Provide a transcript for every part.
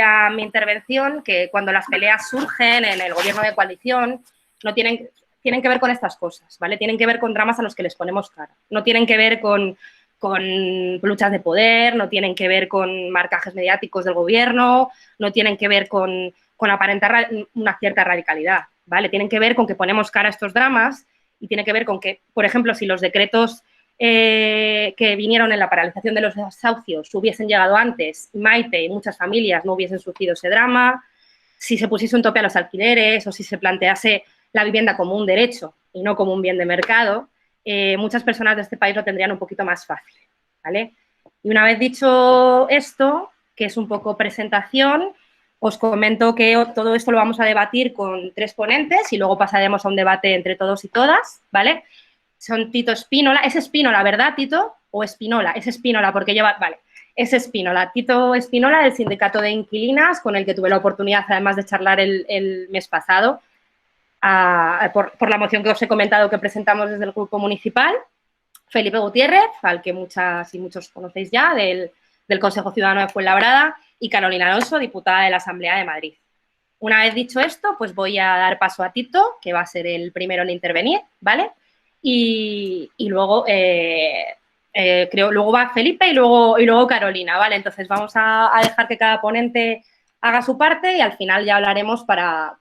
a mi intervención que cuando las peleas surgen en el gobierno de coalición no tienen que ver con estas cosas, ¿vale? Tienen que ver con dramas a los que les ponemos cara. No tienen que ver con luchas de poder, no tienen que ver con marcajes mediáticos del gobierno, no tienen que ver con aparentar una cierta radicalidad, ¿vale? Tienen que ver con que ponemos cara a estos dramas y tiene que ver con que, por ejemplo, si los decretos que vinieron en la paralización de los desahucios hubiesen llegado antes, Maite y muchas familias no hubiesen sufrido ese drama, si se pusiese un tope a los alquileres o si se plantease la vivienda como un derecho y no como un bien de mercado, muchas personas de este país lo tendrían un poquito más fácil, ¿vale? Y una vez dicho esto, que es un poco presentación, os comento que todo esto lo vamos a debatir con 3 ponentes y luego pasaremos a un debate entre todos y todas, ¿vale? Son Tito Espínola. ¿Es Espínola, verdad, Tito? ¿O Espinola? Es Espínola porque lleva... Vale, es Espínola. Tito Espínola, del Sindicato de Inquilinas, con el que tuve la oportunidad, además de charlar el mes pasado, por la moción que os he comentado que presentamos desde el Grupo Municipal. Felipe Gutiérrez, al que muchas y muchos conocéis ya, del Consejo Ciudadano de Fuenlabrada, y Carolina Alonso, diputada de la Asamblea de Madrid. Una vez dicho esto, pues voy a dar paso a Tito, que va a ser el primero en intervenir, ¿vale? Y luego, luego va Felipe y luego Carolina, ¿vale? Entonces vamos a dejar que cada ponente haga su parte y al final ya hablaremos para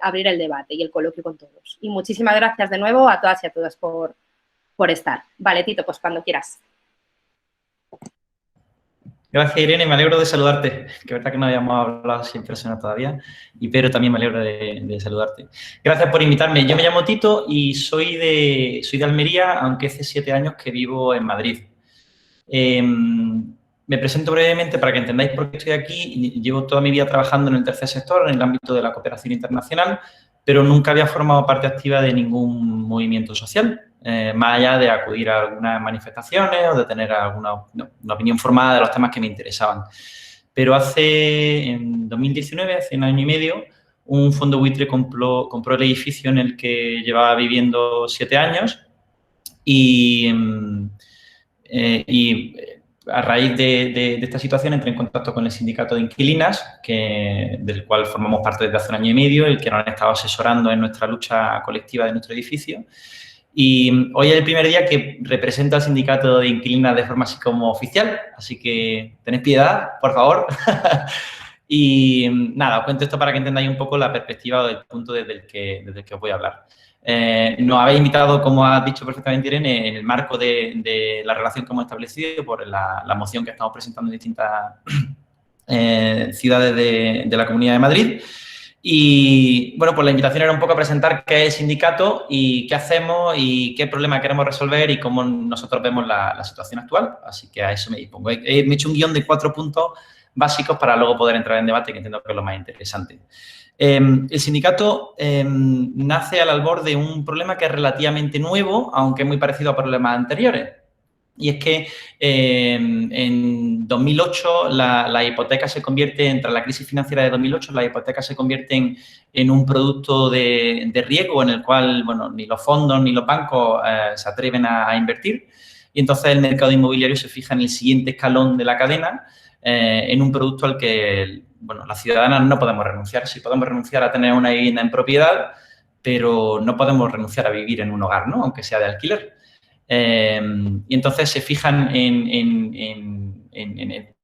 abrir el debate y el coloquio con todos. Y muchísimas gracias de nuevo a todas y a todos por estar. Vale, Tito, pues cuando quieras. Gracias, Irene, me alegro de saludarte, que es verdad que no habíamos hablado así en persona todavía, y Pedro también me alegro de saludarte. Gracias por invitarme. Yo me llamo Tito y soy de Almería, aunque hace 7 años que vivo en Madrid. Me presento brevemente para que entendáis por qué estoy aquí. Llevo toda mi vida trabajando en el tercer sector, en el ámbito de la cooperación internacional, pero nunca había formado parte activa de ningún movimiento social. Más allá de acudir a algunas manifestaciones o de tener una opinión formada de los temas que me interesaban. Pero en 2019, hace 1 año y medio, un fondo buitre compró el edificio en el que llevaba viviendo 7 años y a raíz de esta situación entré en contacto con el sindicato de inquilinas, del cual formamos parte desde hace 1 año y medio, el que nos han estado asesorando en nuestra lucha colectiva de nuestro edificio. Y hoy es el primer día que represento al sindicato de inquilinas de forma así como oficial, así que tened piedad, por favor. Y nada, os cuento esto para que entendáis un poco la perspectiva o el punto desde el que os voy a hablar. Nos habéis invitado, como ha dicho perfectamente Irene, en el marco de la relación que hemos establecido por la moción que estamos presentando en distintas ciudades de la Comunidad de Madrid. Y, bueno, pues la invitación era un poco a presentar qué es el sindicato y qué hacemos y qué problema queremos resolver y cómo nosotros vemos la situación actual. Así que a eso me dispongo. Me he hecho un guión de 4 puntos básicos para luego poder entrar en debate, que entiendo que es lo más interesante. El sindicato nace al albor de un problema que es relativamente nuevo, aunque es muy parecido a problemas anteriores. Y es que en 2008 la hipoteca se convierte, tras la crisis financiera de 2008, las hipotecas se convierten en un producto de riesgo en el cual, bueno, ni los fondos ni los bancos se atreven a invertir. Y entonces el mercado inmobiliario se fija en el siguiente escalón de la cadena, en un producto al que, bueno, las ciudadanas no podemos renunciar. Sí podemos renunciar a tener una vivienda en propiedad, pero no podemos renunciar a vivir en un hogar, ¿no? Aunque sea de alquiler. Y entonces se fijan en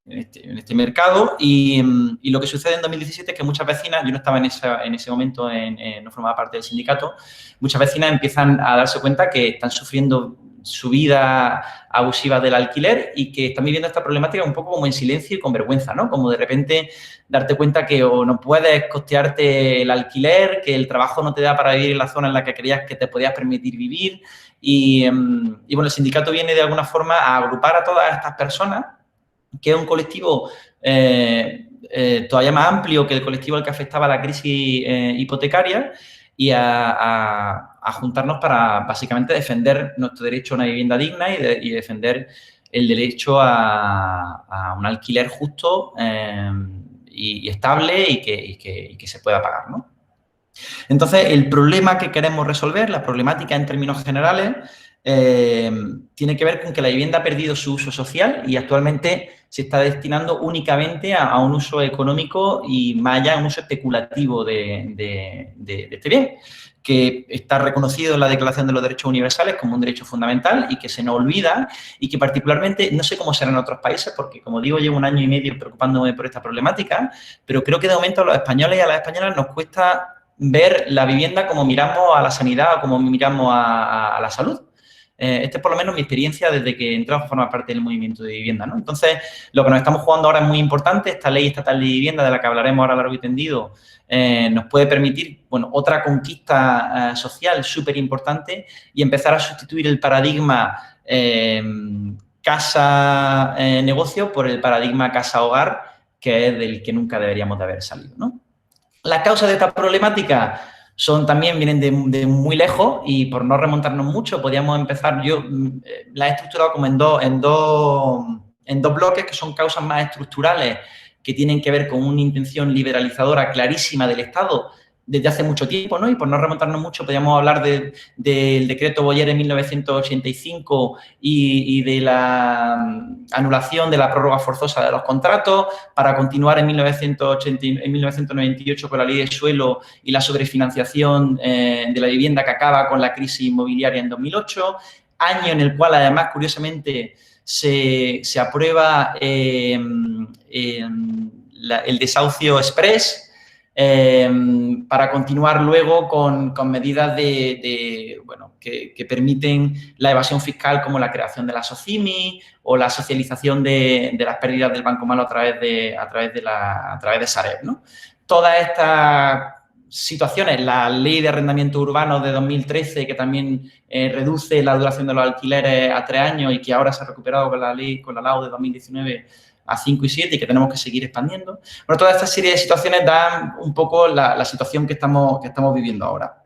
este mercado y lo que sucede en 2017 es que muchas vecinas, yo no estaba en ese momento, no formaba parte del sindicato, muchas vecinas empiezan a darse cuenta que están sufriendo subida abusiva del alquiler y que están viviendo esta problemática un poco como en silencio y con vergüenza, ¿no? Como de repente darte cuenta que o no puedes costearte el alquiler, que el trabajo no te da para vivir en la zona en la que creías que te podías permitir vivir. Y bueno, el sindicato viene de alguna forma a agrupar a todas estas personas, que es un colectivo todavía más amplio que el colectivo al que afectaba la crisis hipotecaria, y a juntarnos para básicamente defender nuestro derecho a una vivienda digna y defender el derecho a un alquiler justo y estable y que se pueda pagar, ¿no? Entonces, el problema que queremos resolver, la problemática en términos generales, tiene que ver con que la vivienda ha perdido su uso social y actualmente se está destinando únicamente a un uso económico y más allá a un uso especulativo de este bien, que está reconocido en la Declaración de los Derechos Universales como un derecho fundamental y que se nos olvida y que particularmente, no sé cómo será en otros países, porque como digo, llevo 1 año y medio preocupándome por esta problemática, pero creo que de momento a los españoles y a las españolas nos cuesta ver la vivienda como miramos a la sanidad o como miramos a la salud. Esta es por lo menos mi experiencia desde que entré a formar parte del movimiento de vivienda, ¿no? Entonces, lo que nos estamos jugando ahora es muy importante. Esta ley estatal de vivienda, de la que hablaremos ahora largo y tendido, nos puede permitir, bueno, otra conquista social súper importante y empezar a sustituir el paradigma casa-negocio por el paradigma casa-hogar, que es del que nunca deberíamos de haber salido, ¿no? Las causas de esta problemática vienen de muy lejos y por no remontarnos mucho, podríamos empezar, yo la he estructurado como en dos bloques que son causas más estructurales que tienen que ver con una intención liberalizadora clarísima del Estado desde hace mucho tiempo, ¿no? Y por no remontarnos mucho, podríamos hablar del decreto Boyer en 1985 y de la anulación de la prórroga forzosa de los contratos, para continuar en 1998 con la ley de suelo y la sobrefinanciación de la vivienda que acaba con la crisis inmobiliaria en 2008, año en el cual, además, curiosamente, se aprueba el desahucio express, para continuar luego con medidas que permiten la evasión fiscal, como la creación de la SOCIMI o la socialización de las pérdidas del Banco Malo a través de Sareb, ¿no? Todas estas situaciones, la Ley de Arrendamiento Urbano de 2013, que también reduce la duración de los alquileres a 3 años y que ahora se ha recuperado con la LAU de 2019 a 5 y 7 y que tenemos que seguir expandiendo. Bueno, toda esta serie de situaciones dan un poco la situación que estamos viviendo ahora.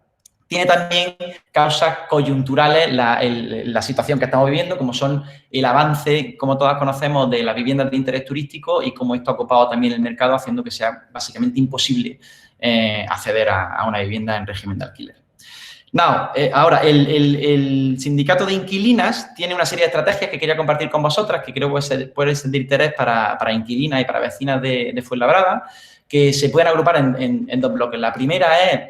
Tiene también causas coyunturales la situación que estamos viviendo, como son el avance, como todas conocemos, de las viviendas de interés turístico y cómo esto ha copado también el mercado, haciendo que sea básicamente imposible acceder a una vivienda en régimen de alquiler. Ahora, el sindicato de inquilinas tiene una serie de estrategias que quería compartir con vosotras, que creo que puede ser de interés para inquilinas y para vecinas de Fuenlabrada, que se pueden agrupar en 2 bloques. La primera es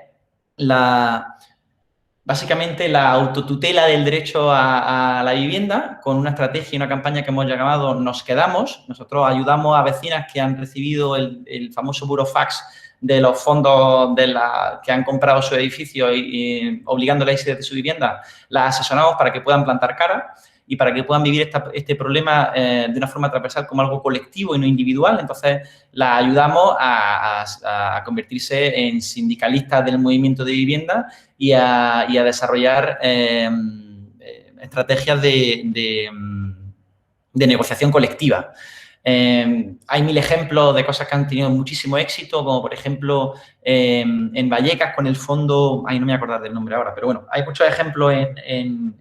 básicamente la autotutela del derecho a la vivienda, con una estrategia y una campaña que hemos llamado Nos Quedamos. Nosotros ayudamos a vecinas que han recibido el famoso burofax de los fondos que han comprado su edificio y obligándoles a irse de su vivienda. Las asesoramos para que puedan plantar cara y para que puedan vivir este problema de una forma transversal como algo colectivo y no individual. Entonces, las ayudamos a convertirse en sindicalistas del movimiento de vivienda y a desarrollar estrategias de negociación colectiva. Hay 1000 ejemplos de cosas que han tenido muchísimo éxito, como por ejemplo en Vallecas con el fondo, no me voy a acordar del nombre ahora, pero bueno, hay muchos ejemplos en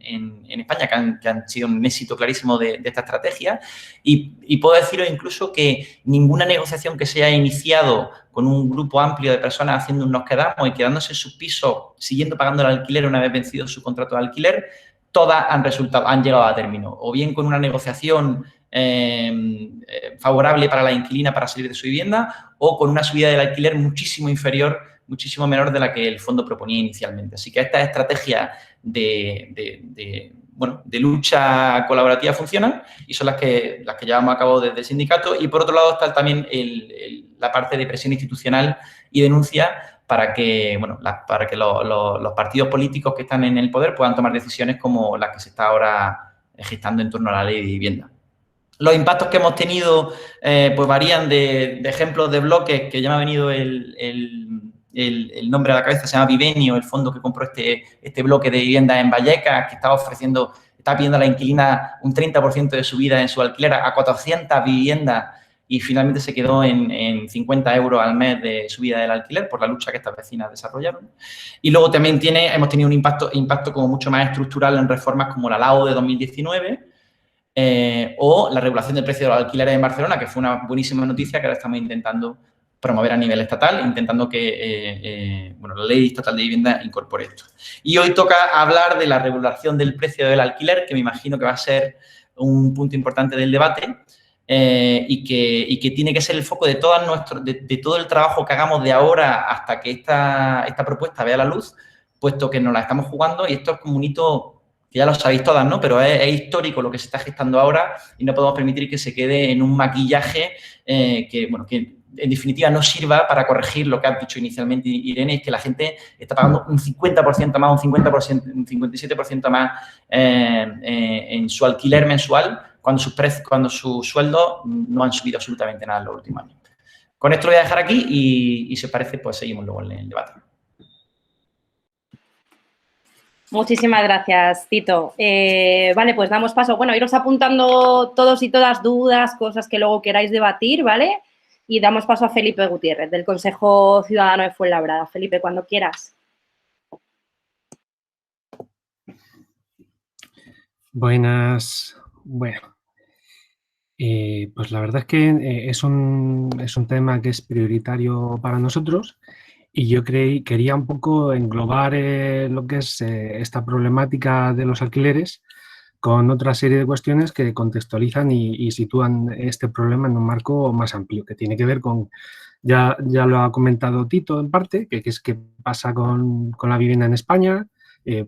España que han sido un éxito clarísimo de esta estrategia y puedo deciros incluso que ninguna negociación que se haya iniciado con un grupo amplio de personas haciendo un Nos Quedamos y quedándose en sus pisos, siguiendo pagando el alquiler una vez vencido su contrato de alquiler, todas han llegado a término, o bien con una negociación favorable para la inquilina para salir de su vivienda o con una subida del alquiler muchísimo menor de la que el fondo proponía inicialmente. Así que estas estrategias de lucha colaborativa funcionan y son las que llevamos a cabo desde el sindicato. Y por otro lado está también la parte de presión institucional y denuncia para que los partidos políticos que están en el poder puedan tomar decisiones como las que se está ahora gestando en torno a la ley de vivienda. Los impactos que hemos tenido pues varían de ejemplos de bloques, que ya me ha venido el nombre a la cabeza, se llama Vivenio, el fondo que compró este bloque de viviendas en Vallecas, que estaba pidiendo a la inquilina un 30% de subida en su alquiler a 400 viviendas y finalmente se quedó en 50 euros al mes de subida del alquiler por la lucha que estas vecinas desarrollaron. Y luego también hemos tenido un impacto como mucho más estructural en reformas como la LAU de 2019, o la regulación del precio de los alquileres en Barcelona, que fue una buenísima noticia que ahora estamos intentando promover a nivel estatal, intentando que bueno, la Ley Estatal de Vivienda incorpore esto. Y hoy toca hablar de la regulación del precio del alquiler, que me imagino que va a ser un punto importante del debate y que tiene que ser el foco de, de todo el trabajo que hagamos de ahora hasta que esta propuesta vea la luz, puesto que nos la estamos jugando y esto es como un hito que ya lo sabéis todas, ¿no? Pero es histórico lo que se está gestando ahora y no podemos permitir que se quede en un maquillaje que, bueno, que en definitiva no sirva para corregir lo que ha dicho inicialmente Irene, es que la gente está pagando un 50% más, un 50%, un 57% más en su alquiler mensual cuando sus sueldos no han subido absolutamente nada en los últimos años. Con esto lo voy a dejar aquí y si os parece, pues seguimos luego en el debate. Muchísimas gracias, Tito. Vale, pues damos paso. Bueno, iros apuntando todos y todas dudas, cosas que luego queráis debatir, ¿vale? Y damos paso a Felipe Gutiérrez, del Consejo Ciudadano de Fuenlabrada. Felipe, cuando quieras. Buenas. Bueno, pues la verdad es que es un tema que es prioritario para nosotros y yo quería un poco englobar lo que es esta problemática de los alquileres con otra serie de cuestiones que contextualizan y sitúan este problema en un marco más amplio, que tiene que ver con, ya lo ha comentado Tito en parte, que es qué pasa con la vivienda en España,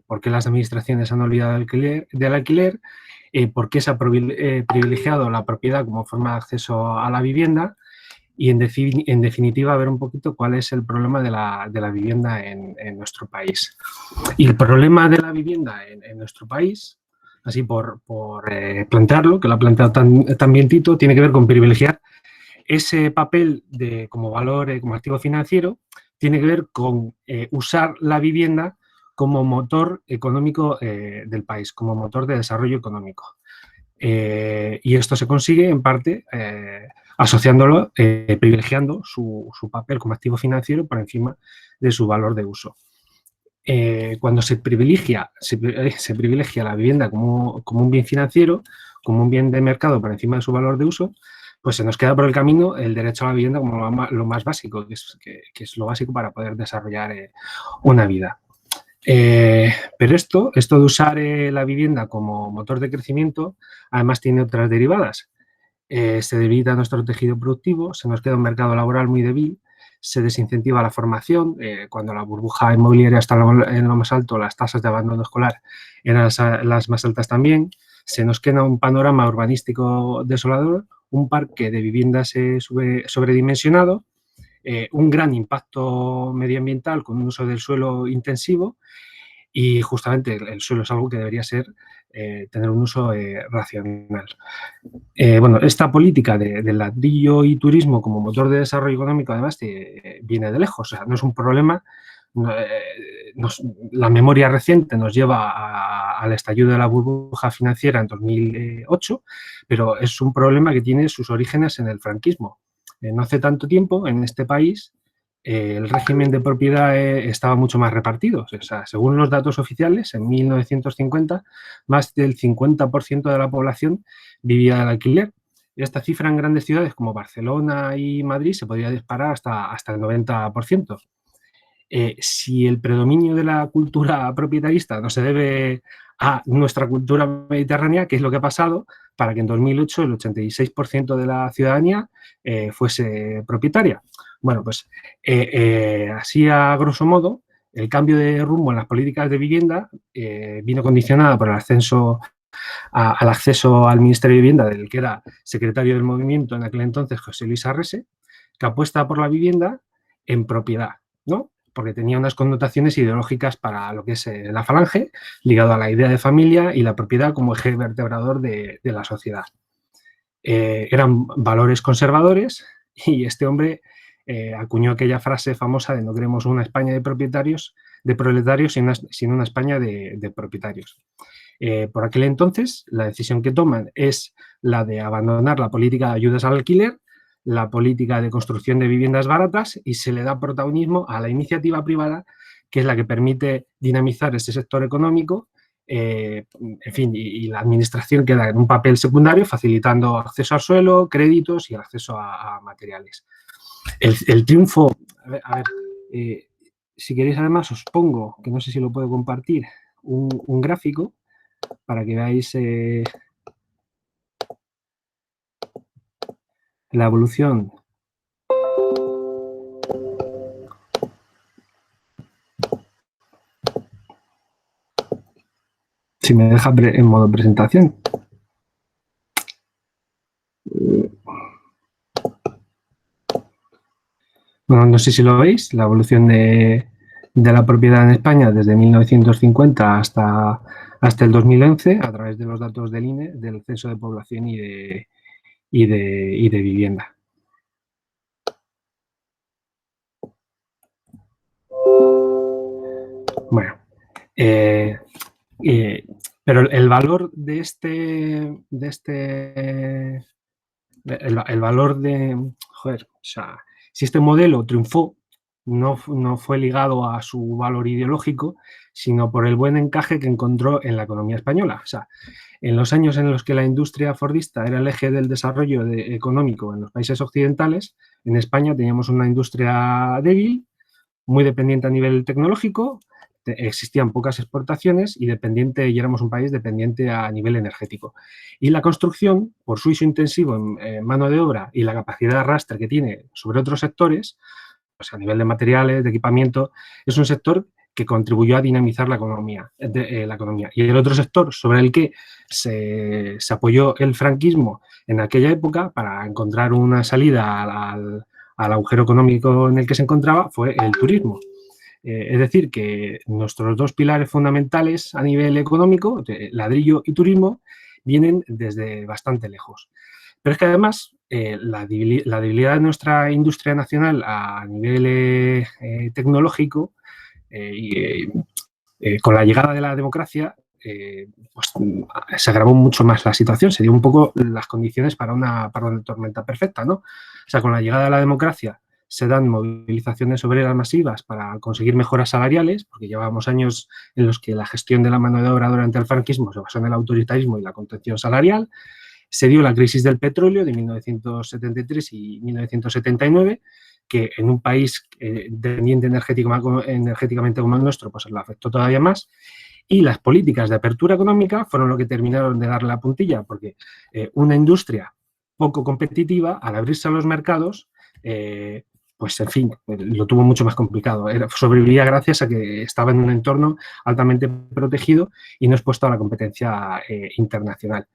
por qué las administraciones han olvidado del alquiler, por qué se ha privilegiado la propiedad como forma de acceso a la vivienda y, en definitiva, ver un poquito cuál es el problema de la vivienda en nuestro país. Y el problema de la vivienda en nuestro país, así por plantearlo, que lo ha planteado también Tito, tiene que ver con privilegiar ese papel como valor, como activo financiero, tiene que ver con usar la vivienda como motor económico del país, como motor de desarrollo económico. Y esto se consigue, en parte, asociándolo, privilegiando su papel como activo financiero por encima de su valor de uso. Cuando se privilegia la vivienda como un bien financiero, como un bien de mercado por encima de su valor de uso, pues se nos queda por el camino el derecho a la vivienda como lo más básico, que es lo básico para poder desarrollar una vida. Pero esto de usar la vivienda como motor de crecimiento, además tiene otras derivadas. Se debilita nuestro tejido productivo, se nos queda un mercado laboral muy débil, se desincentiva la formación. Cuando la burbuja inmobiliaria está en lo más alto, las tasas de abandono escolar eran las más altas también. Se nos queda un panorama urbanístico desolador, un parque de viviendas sobredimensionado, un gran impacto medioambiental con un uso del suelo intensivo y justamente el suelo es algo que debería tener un uso racional. Bueno, esta política del ladrillo y turismo como motor de desarrollo económico además viene de lejos, o sea, no es un problema. La memoria reciente nos lleva al estallido de la burbuja financiera en 2008, pero es un problema que tiene sus orígenes en el franquismo. No hace tanto tiempo en este país el régimen de propiedad estaba mucho más repartido. O sea, según los datos oficiales, en 1950 más del 50% de la población vivía del alquiler. Esta cifra en grandes ciudades como Barcelona y Madrid se podría disparar hasta el 90%. Si el predominio de la cultura proprietarista no se debe a nuestra cultura mediterránea, ¿qué es lo que ha pasado para que en 2008 el 86% de la ciudadanía fuese propietaria? Bueno, pues así a grosso modo, el cambio de rumbo en las políticas de vivienda vino condicionada por el ascenso al acceso al Ministerio de Vivienda, del que era secretario del movimiento en aquel entonces, José Luis Arrese, que apuesta por la vivienda en propiedad, ¿no? Porque tenía unas connotaciones ideológicas para lo que es la falange, ligado a la idea de familia y la propiedad como eje vertebrador de la sociedad. Eran valores conservadores y este hombre acuñó aquella frase famosa de no queremos una España de propietarios, de proletarios, sino una España de propietarios. Por aquel entonces, la decisión que toman es la de abandonar la política de ayudas al alquiler, la política de construcción de viviendas baratas y se le da protagonismo a la iniciativa privada, que es la que permite dinamizar ese sector económico, en fin, y la administración queda en un papel secundario, facilitando acceso al suelo, créditos y acceso a materiales. El triunfo, a ver si queréis además os pongo, que no sé si lo puedo compartir, un gráfico para que veáis la evolución. Si me deja en modo presentación. Bueno, no sé si lo veis, la evolución de la propiedad en España desde 1950 hasta el 2011 a través de los datos del INE, del Censo de Población y de Vivienda. Bueno, pero el valor de el valor de, joder, o sea, si este modelo triunfó, no fue ligado a su valor ideológico, sino por el buen encaje que encontró en la economía española. O sea, en los años en los que la industria fordista era el eje del desarrollo económico en los países occidentales, en España teníamos una industria débil, muy dependiente a nivel tecnológico, existían pocas exportaciones y éramos un país dependiente a nivel energético. Y la construcción, por su uso intensivo en mano de obra y la capacidad de arrastre que tiene sobre otros sectores, pues a nivel de materiales, de equipamiento, es un sector que contribuyó a dinamizar la economía. Y el otro sector sobre el que se apoyó el franquismo en aquella época para encontrar una salida al agujero económico en el que se encontraba fue el turismo. Es decir, que nuestros dos pilares fundamentales a nivel económico, ladrillo y turismo, vienen desde bastante lejos. Pero es que además la debilidad de nuestra industria nacional a nivel tecnológico, con la llegada de la democracia, pues, se agravó mucho más la situación, se dio un poco las condiciones para una tormenta perfecta, ¿no? O sea, con la llegada de la democracia se dan movilizaciones obreras masivas para conseguir mejoras salariales, porque llevábamos años en los que la gestión de la mano de obra durante el franquismo se basó en el autoritarismo y la contención salarial. Se dio la crisis del petróleo de 1973 y 1979, que en un país dependiente energéticamente como el nuestro, pues la afectó todavía más. Y las políticas de apertura económica fueron lo que terminaron de darle la puntilla, porque una industria poco competitiva, al abrirse a los mercados, pues, en fin, lo tuvo mucho más complicado. Sobrevivía gracias a que estaba en un entorno altamente protegido y no expuesto a la competencia internacional.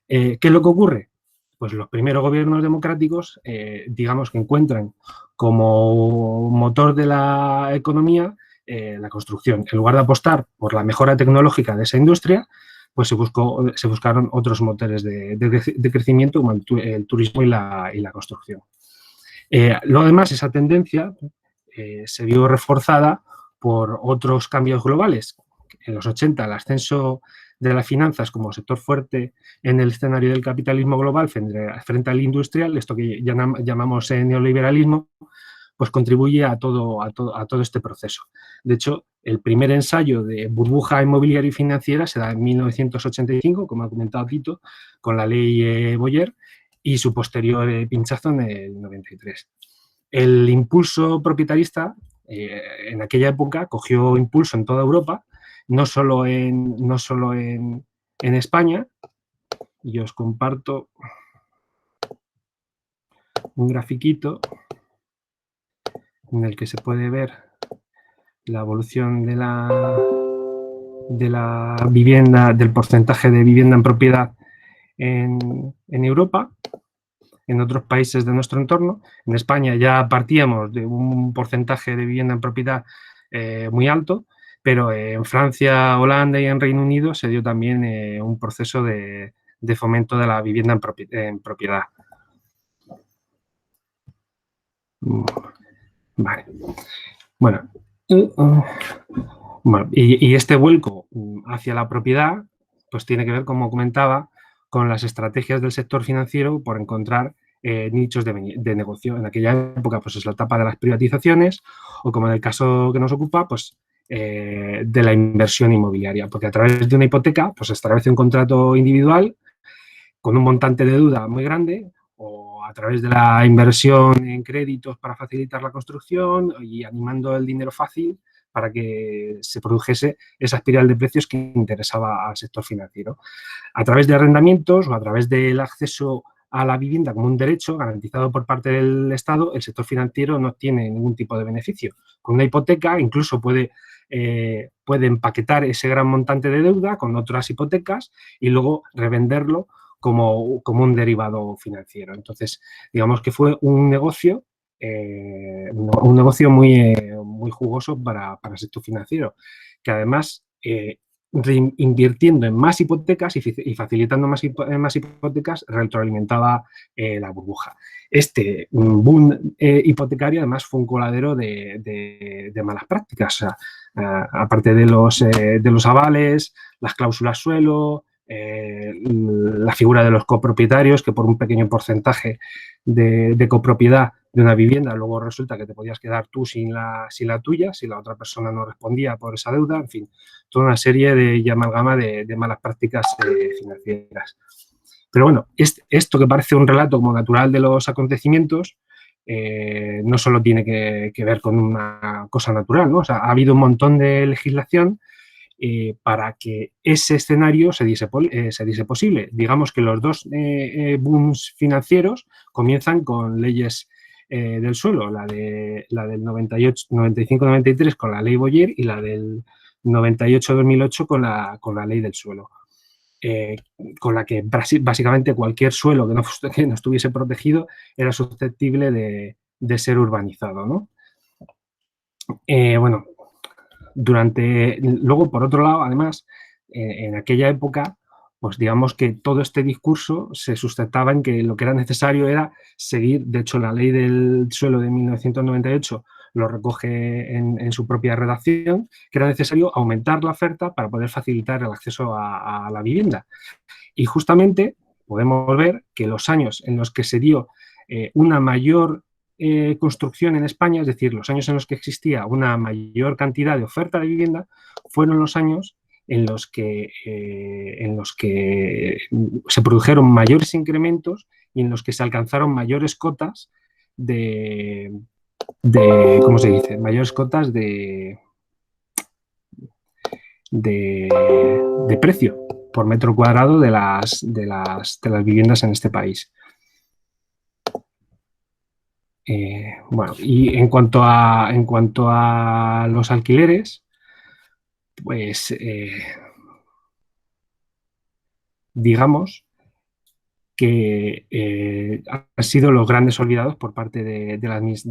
¿Qué es lo que ocurre? Pues los primeros gobiernos democráticos, digamos que encuentran como motor de la economía la construcción. En lugar de apostar por la mejora tecnológica de esa industria, pues se buscaron otros motores de crecimiento como el turismo y la construcción. Lo demás, esa tendencia se vio reforzada por otros cambios globales. En los 80, el ascenso de las finanzas como sector fuerte en el escenario del capitalismo global frente al industrial, esto que llamamos neoliberalismo, pues contribuye a todo este proceso. De hecho, el primer ensayo de burbuja inmobiliaria y financiera se da en 1985, como ha comentado Tito, con la ley Boyer, y su posterior pinchazo en el 93. El impulso propietarista en aquella época cogió impulso en toda Europa, no solo en España, y os comparto un grafiquito en el que se puede ver la evolución de la vivienda, del porcentaje de vivienda en propiedad en Europa, en otros países de nuestro entorno. En España ya partíamos de un porcentaje de vivienda en propiedad muy alto, pero en Francia, Holanda y en Reino Unido se dio también un proceso de fomento de la vivienda en propiedad. Vale. Bueno, y este vuelco hacia la propiedad pues tiene que ver, como comentaba, con las estrategias del sector financiero por encontrar nichos de negocio. En aquella época pues es la etapa de las privatizaciones o, como en el caso que nos ocupa, pues de la inversión inmobiliaria, porque a través de una hipoteca pues se establece un contrato individual con un montante de deuda muy grande o o a través de la inversión en créditos para facilitar la construcción y animando el dinero fácil para que se produjese esa espiral de precios que interesaba al sector financiero. A través de arrendamientos o a través del acceso a la vivienda como un derecho garantizado por parte del Estado, el sector financiero no tiene ningún tipo de beneficio. Con una hipoteca incluso puede empaquetar ese gran montante de deuda con otras hipotecas y luego revenderlo como un derivado financiero. Entonces, digamos que fue un negocio muy jugoso para el sector financiero, que además, invirtiendo en más hipotecas y facilitando más hipotecas, retroalimentaba la burbuja. Este boom hipotecario, además, fue un coladero de malas prácticas. O sea, aparte de los avales, las cláusulas suelo, la figura de los copropietarios, que por un pequeño porcentaje de copropiedad de una vivienda, luego resulta que te podías quedar tú sin la tuya, si la otra persona no respondía por esa deuda, en fin, toda una serie de amalgama de malas prácticas financieras. Pero bueno, esto que parece un relato como natural de los acontecimientos, no solo tiene que ver con una cosa natural, ¿no? O sea, ha habido un montón de legislación para que ese escenario se diese posible. Digamos que los dos booms financieros comienzan con leyes del suelo, la del 95-93 con la ley Boyer y la del 98-2008 con la ley del suelo, con la que básicamente cualquier suelo que no estuviese protegido era susceptible de ser urbanizado, ¿no? Bueno, luego, por otro lado, además, en aquella época, pues digamos que todo este discurso se sustentaba en que lo que era necesario era seguir. De hecho, la ley del suelo de 1998 lo recoge en su propia redacción, que era necesario aumentar la oferta para poder facilitar el acceso a la vivienda. Y justamente podemos ver que los años en los que se dio una mayor construcción en España, es decir, los años en los que existía una mayor cantidad de oferta de vivienda, fueron los años en los que se produjeron mayores incrementos y en los que se alcanzaron mayores cotas ¿cómo se dice? Mayores cotas de precio por metro cuadrado de las viviendas en este país. Bueno, y en cuanto a los alquileres, pues digamos que han sido los grandes olvidados por parte de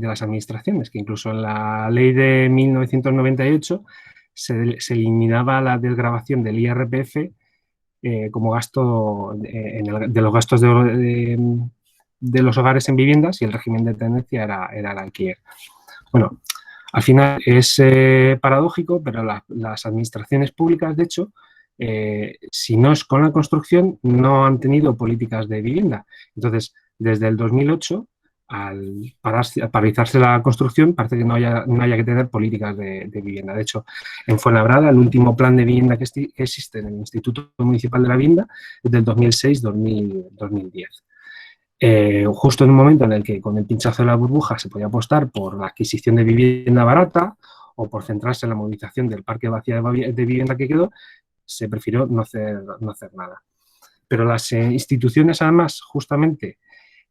las administraciones, que incluso en la ley de 1998 se eliminaba la desgravación del IRPF como gasto de los gastos de los hogares en viviendas, y el régimen de tenencia era el alquiler. Bueno, al final es paradójico, pero las administraciones públicas, de hecho, si no es con la construcción, no han tenido políticas de vivienda. Entonces, desde el 2008, al paralizarse la construcción, parece que no haya que tener políticas de vivienda. De hecho, en Fuenlabrada, el último plan de vivienda que existe en el Instituto Municipal de la Vivienda es del 2006-2010. Justo en un momento en el que con el pinchazo de la burbuja se podía apostar por la adquisición de vivienda barata o por centrarse en la movilización del parque vacío de vivienda que quedó, se prefirió no hacer nada. Pero las instituciones, además, justamente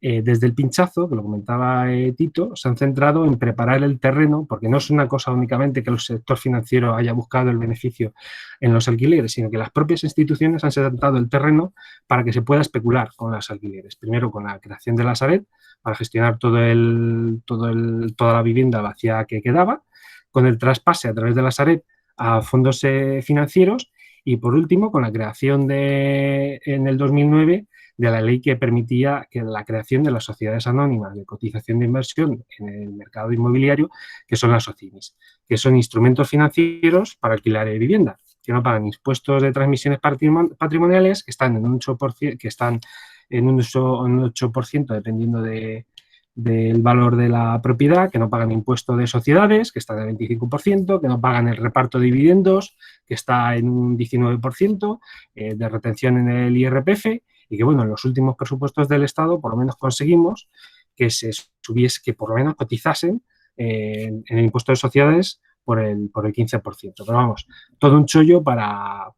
desde el pinchazo, que lo comentaba Tito, se han centrado en preparar el terreno, porque no es una cosa únicamente que el sector financiero haya buscado el beneficio en los alquileres, sino que las propias instituciones han sentado el terreno para que se pueda especular con los alquileres. Primero con la creación de la Sareb, para gestionar toda la vivienda vacía que quedaba, con el traspase a través de la Sareb a fondos financieros, y por último con la creación en el 2009 de la ley que permitía la creación de las sociedades anónimas de cotización de inversión en el mercado inmobiliario, que son las SOCIMIs, que son instrumentos financieros para alquilar vivienda, que no pagan impuestos de transmisiones patrimoniales, que están en un 8%, dependiendo del valor de la propiedad, que no pagan impuesto de sociedades, que está en el 25%, que no pagan el reparto de dividendos, que está en un 19%, de retención en el IRPF, y que, bueno, en los últimos presupuestos del Estado por lo menos conseguimos que se subiese, que por lo menos cotizasen en el impuesto de sociedades por el 15%. Pero vamos, todo un chollo para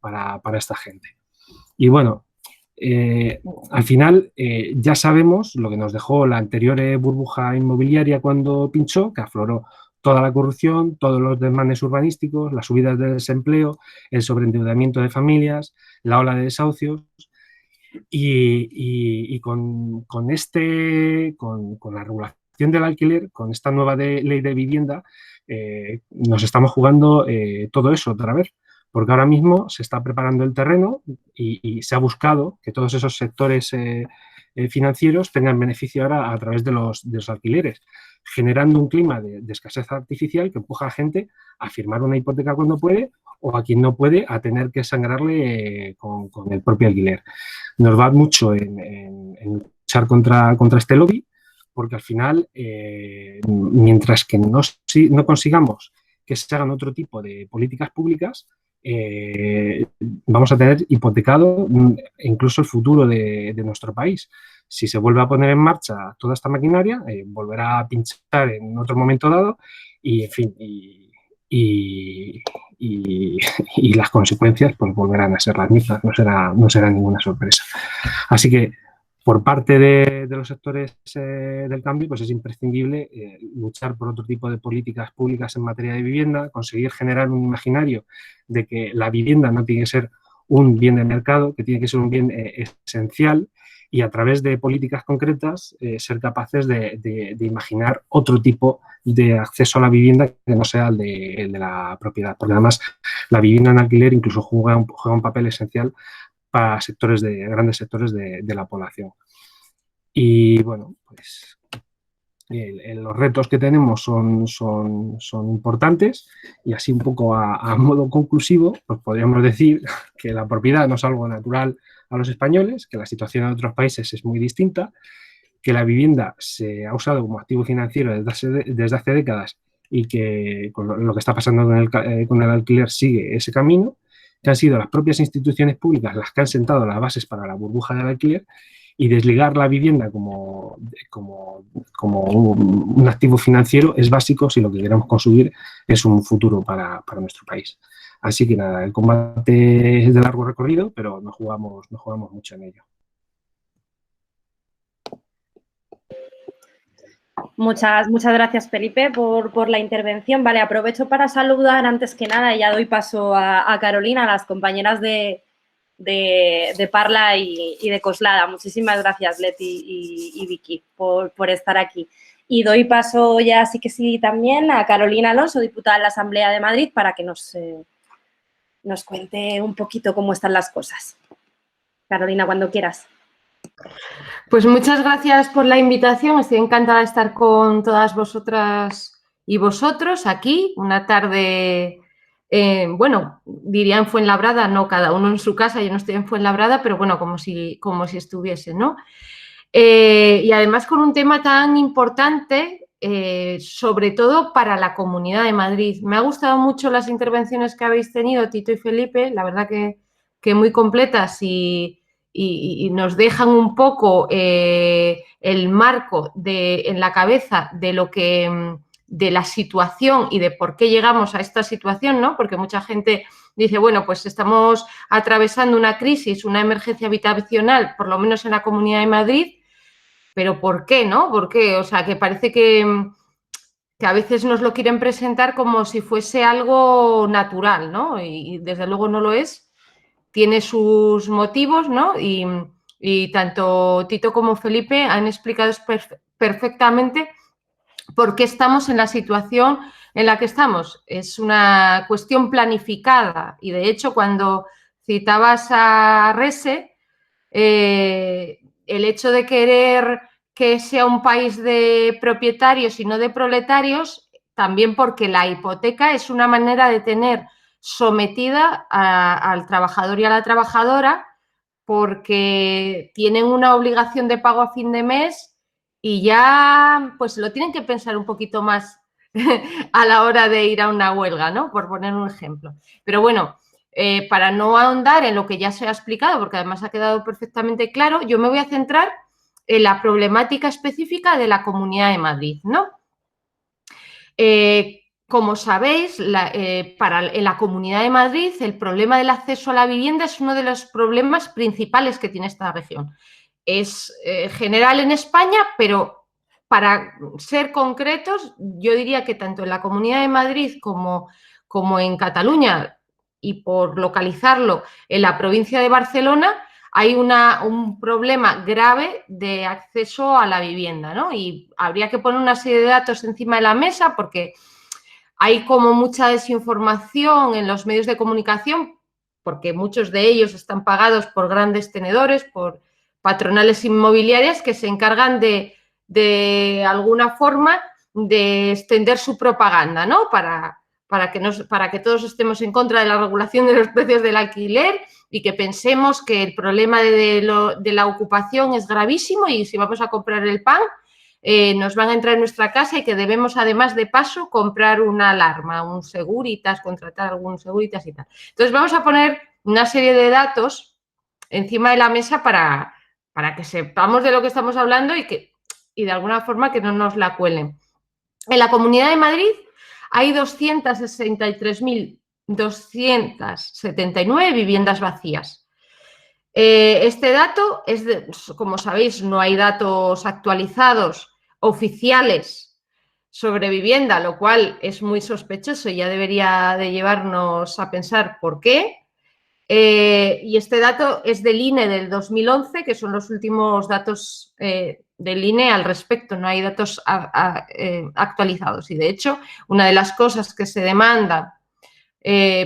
esta gente. Y bueno, al final ya sabemos lo que nos dejó la anterior burbuja inmobiliaria cuando pinchó, que afloró toda la corrupción, todos los desmanes urbanísticos, las subidas de desempleo, el sobreendeudamiento de familias, la ola de desahucios. Y con la regulación del alquiler, con esta nueva ley de vivienda, nos estamos jugando todo eso otra vez, porque ahora mismo se está preparando el terreno y se ha buscado que todos esos sectores financieros tengan beneficio ahora a través de los alquileres, generando un clima de escasez artificial que empuja a gente a firmar una hipoteca cuando puede, o a quien no puede a tener que sangrarle con el propio alquiler. Nos va mucho en luchar contra este lobby, porque al final, mientras que no consigamos que se hagan otro tipo de políticas públicas, vamos a tener hipotecado incluso el futuro de nuestro país. Si se vuelve a poner en marcha toda esta maquinaria, volverá a pinchar en otro momento dado y, en fin, y las consecuencias pues volverán a ser las mismas, no será ninguna sorpresa. Así que por parte de los sectores del cambio, pues es imprescindible luchar por otro tipo de políticas públicas en materia de vivienda, conseguir generar un imaginario de que la vivienda no tiene que ser un bien de mercado, que tiene que ser un bien esencial, y a través de políticas concretas ser capaces de imaginar otro tipo de acceso a la vivienda que no sea el de la propiedad, porque además la vivienda en alquiler incluso juega un papel esencial para grandes sectores de la población. Y bueno, pues los retos que tenemos son importantes, y así un poco a modo conclusivo, pues podríamos decir que la propiedad no es algo natural a los españoles, que la situación en otros países es muy distinta, que la vivienda se ha usado como activo financiero desde hace décadas y que con lo que está pasando con el alquiler sigue ese camino, que han sido las propias instituciones públicas las que han sentado las bases para la burbuja del alquiler, y desligar la vivienda como un activo financiero es básico si lo que queremos conseguir es un futuro para nuestro país. Así que nada, el combate es de largo recorrido, pero nos jugamos mucho en ello. Muchas gracias, Felipe, por la intervención. Vale, aprovecho para saludar antes que nada, y ya doy paso a Carolina, a las compañeras de Parla y de Coslada. Muchísimas gracias, Leti y Vicky, por estar aquí. Y doy paso ya, sí que sí, también a Carolina Alonso, diputada de la Asamblea de Madrid, para que nos cuente un poquito cómo están las cosas. Carolina, cuando quieras. Pues muchas gracias por la invitación. Estoy encantada de estar con todas vosotras y vosotros aquí, una tarde, bueno, diría en Fuenlabrada, no cada uno en su casa, yo no estoy en Fuenlabrada, pero bueno, como si estuviese, ¿no? Y además con un tema tan importante, sobre todo para la Comunidad de Madrid. Me ha gustado mucho las intervenciones que habéis tenido, Tito y Felipe, la verdad que muy completas y nos dejan un poco el marco en la cabeza de la situación y de por qué llegamos a esta situación, ¿no? Porque mucha gente dice, bueno, pues estamos atravesando una crisis, una emergencia habitacional, por lo menos en la Comunidad de Madrid, pero ¿por qué, no? ¿Por qué? O sea, que parece que a veces nos lo quieren presentar como si fuese algo natural, ¿no? Y desde luego no lo es. Tiene sus motivos, ¿no? Y tanto Tito como Felipe han explicado perfectamente por qué estamos en la situación en la que estamos. Es una cuestión planificada y, de hecho, cuando citabas a Rese, el hecho de querer que sea un país de propietarios y no de proletarios, también porque la hipoteca es una manera de tener sometida al trabajador y a la trabajadora, porque tienen una obligación de pago a fin de mes y ya pues lo tienen que pensar un poquito más a la hora de ir a una huelga, ¿no? Por poner un ejemplo. Pero bueno, para no ahondar en lo que ya se ha explicado, porque además ha quedado perfectamente claro, yo me voy a centrar en la problemática específica de la Comunidad de Madrid, ¿no? Como sabéis, en la Comunidad de Madrid el problema del acceso a la vivienda es uno de los problemas principales que tiene esta región. Es general en España, pero para ser concretos, yo diría que tanto en la Comunidad de Madrid como en Cataluña, y por localizarlo en la provincia de Barcelona, hay un problema grave de acceso a la vivienda, ¿no? Y habría que poner una serie de datos encima de la mesa porque hay como mucha desinformación en los medios de comunicación, porque muchos de ellos están pagados por grandes tenedores, por patronales inmobiliarias que se encargan de alguna forma de extender su propaganda, ¿no? Para que todos estemos en contra de la regulación de los precios del alquiler y que pensemos que el problema de la ocupación es gravísimo y si vamos a comprar el pan nos van a entrar en nuestra casa y que debemos además de paso comprar una alarma, un Seguritas, contratar algún Seguritas y tal. Entonces vamos a poner una serie de datos encima de la mesa para que sepamos de lo que estamos hablando y de alguna forma que no nos la cuelen. En la Comunidad de Madrid hay 263.279 viviendas vacías. Este dato es, como sabéis, no hay datos actualizados oficiales sobre vivienda, lo cual es muy sospechoso y ya debería de llevarnos a pensar por qué. Y este dato es del INE del 2011, que son los últimos datos del INE al respecto, no hay datos actualizados. Y de hecho, una de las cosas que se demanda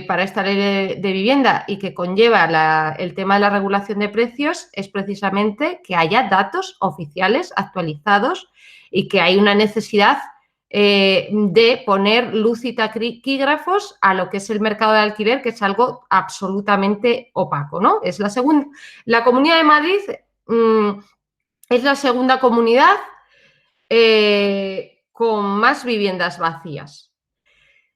para esta ley de vivienda y que conlleva el tema de la regulación de precios es precisamente que haya datos oficiales actualizados y que hay una necesidad de poner luz y taquígrafos a lo que es el mercado de alquiler, que es algo absolutamente opaco, ¿no? Es la Comunidad de Madrid es la segunda comunidad con más viviendas vacías.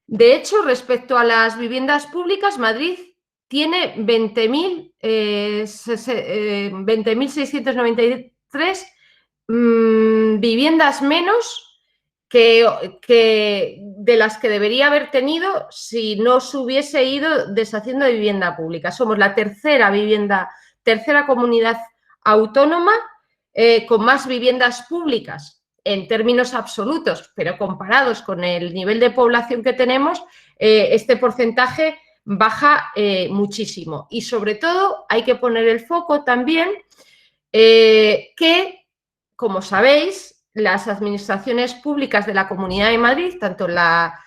De hecho, respecto a las viviendas públicas, Madrid tiene 20.693 viviendas menos que de las que debería haber tenido si no se hubiese ido deshaciendo de vivienda pública. Somos la tercera comunidad autónoma con más viviendas públicas en términos absolutos, pero comparados con el nivel de población que tenemos, este porcentaje baja muchísimo. Y sobre todo hay que poner el foco también que, como sabéis, las administraciones públicas de la Comunidad de Madrid, tanto la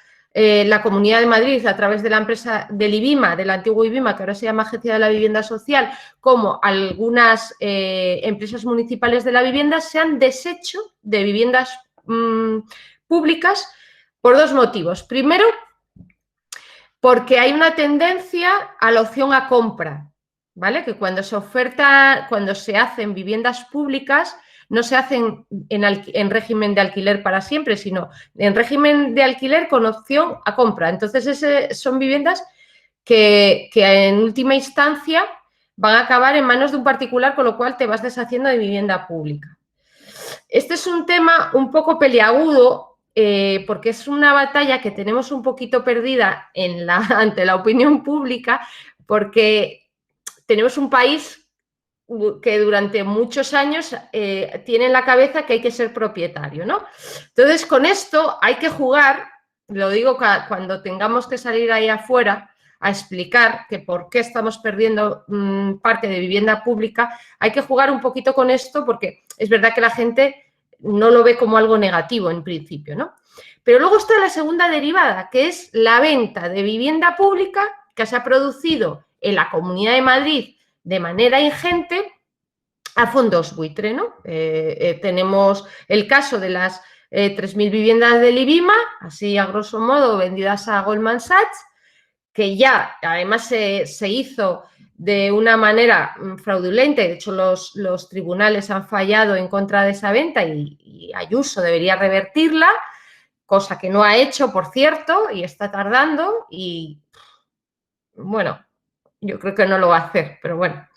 Comunidad de Madrid a través de la empresa del IBIMA, del antiguo IBIMA, que ahora se llama Agencia de la Vivienda Social, como algunas empresas municipales de la vivienda, se han deshecho de viviendas públicas por dos motivos. Primero, porque hay una tendencia a la opción a compra, ¿vale? Que cuando se hacen viviendas públicas, no se hacen en régimen de alquiler para siempre, sino en régimen de alquiler con opción a compra. Entonces, son viviendas que en última instancia van a acabar en manos de un particular, con lo cual te vas deshaciendo de vivienda pública. Este es un tema un poco peliagudo porque es una batalla que tenemos un poquito perdida ante la opinión pública porque tenemos un país que durante muchos años tiene en la cabeza que hay que ser propietario, ¿no? Entonces, con esto hay que jugar, lo digo cuando tengamos que salir ahí afuera a explicar que por qué estamos perdiendo parte de vivienda pública, hay que jugar un poquito con esto porque es verdad que la gente no lo ve como algo negativo en principio, ¿no? Pero luego está la segunda derivada, que es la venta de vivienda pública que se ha producido en la Comunidad de Madrid de manera ingente a fondos buitre, ¿no? Tenemos el caso de las 3.000 viviendas del IBIMA, así a grosso modo vendidas a Goldman Sachs, que ya además se hizo de una manera fraudulenta, de hecho los tribunales han fallado en contra de esa venta y Ayuso debería revertirla, cosa que no ha hecho, por cierto, y está tardando y, bueno, yo creo que no lo va a hacer, pero bueno.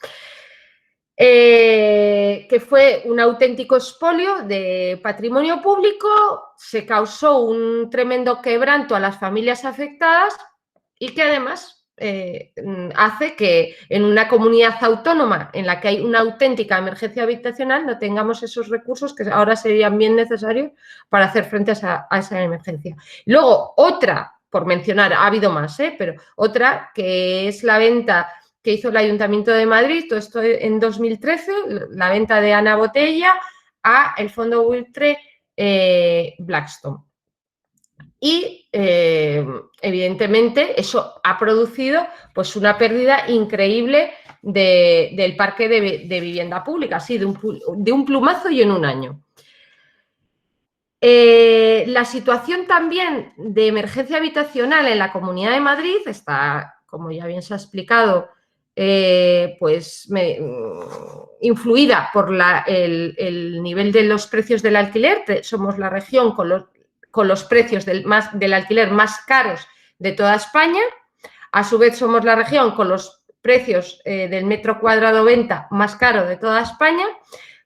Que fue un auténtico expolio de patrimonio público, se causó un tremendo quebranto a las familias afectadas y que además hace que en una comunidad autónoma en la que hay una auténtica emergencia habitacional no tengamos esos recursos que ahora serían bien necesarios para hacer frente a esa emergencia. Luego, otra, por mencionar, ha habido más, pero otra que es la venta que hizo el Ayuntamiento de Madrid, todo esto en 2013, la venta de Ana Botella a el fondo buitre Blackstone. Y, evidentemente, eso ha producido pues, una pérdida increíble del parque de vivienda pública, así de un plumazo y en un año. La situación también de emergencia habitacional en la Comunidad de Madrid está, como ya bien se ha explicado, pues influida por el nivel de los precios del alquiler. Somos la región con los precios del alquiler más caros de toda España. A su vez, somos la región con los precios del metro cuadrado venta más caro de toda España,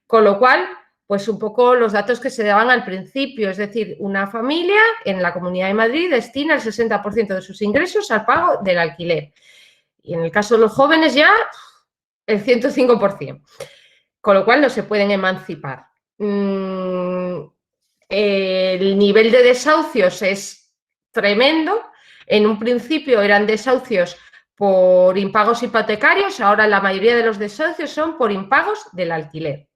con lo cual, pues un poco los datos que se daban al principio, es decir, una familia en la Comunidad de Madrid destina el 60% de sus ingresos al pago del alquiler. Y en el caso de los jóvenes ya el 105%, con lo cual no se pueden emancipar. El nivel de desahucios es tremendo. En un principio eran desahucios por impagos hipotecarios, ahora la mayoría de los desahucios son por impagos del alquiler.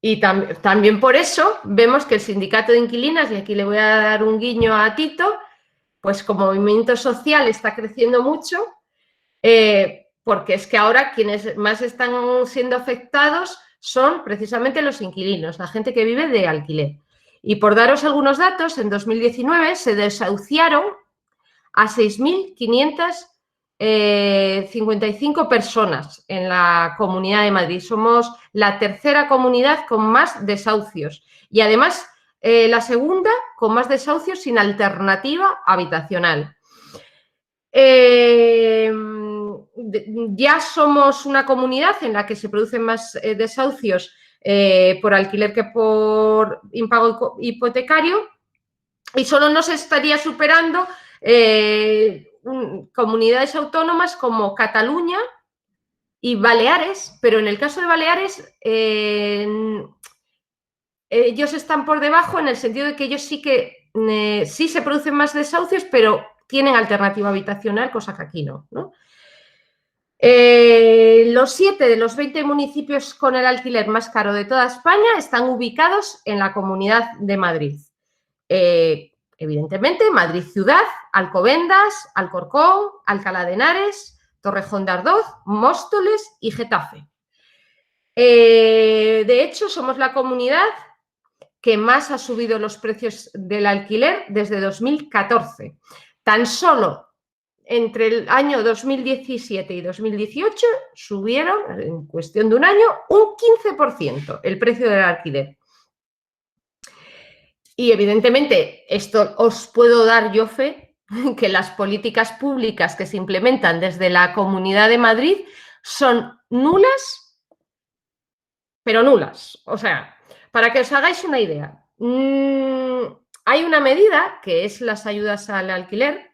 Y también por eso vemos que el sindicato de inquilinas, y aquí le voy a dar un guiño a Tito, pues como movimiento social está creciendo mucho, porque es que ahora quienes más están siendo afectados son precisamente los inquilinos, la gente que vive de alquiler. Y por daros algunos datos, en 2019 se desahuciaron a 6.555 personas en la Comunidad de Madrid. Somos la tercera comunidad con más desahucios y además la segunda con más desahucios sin alternativa habitacional. Ya somos una comunidad en la que se producen más desahucios por alquiler que por impago hipotecario y solo nos estaría superando comunidades autónomas como Cataluña y Baleares, pero en el caso de Baleares ellos están por debajo en el sentido de que ellos sí que sí se producen más desahucios, pero tienen alternativa habitacional, cosa que aquí no, ¿no? Los 7 de los 20 municipios con el alquiler más caro de toda España están ubicados en la Comunidad de Madrid. Evidentemente, Madrid Ciudad, Alcobendas, Alcorcón, Alcalá de Henares, Torrejón de Ardoz, Móstoles y Getafe. De hecho, somos la comunidad que más ha subido los precios del alquiler desde 2014. Tan solo entre el año 2017 y 2018 subieron, en cuestión de un año, un 15% el precio del alquiler. Y evidentemente, esto os puedo dar yo fe, que las políticas públicas que se implementan desde la Comunidad de Madrid son nulas, pero nulas. O sea, para que os hagáis una idea, hay una medida que es las ayudas al alquiler,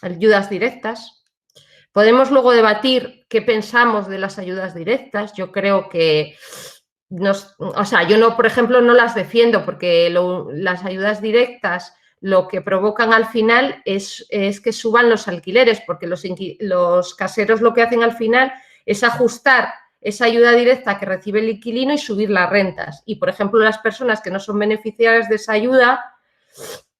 ayudas directas. Podemos luego debatir qué pensamos de las ayudas directas. Yo creo que, yo no, por ejemplo, no las defiendo porque las ayudas directas lo que provocan al final es que suban los alquileres, porque los caseros lo que hacen al final es ajustar esa ayuda directa que recibe el inquilino y subir las rentas. Y, por ejemplo, las personas que no son beneficiarias de esa ayuda,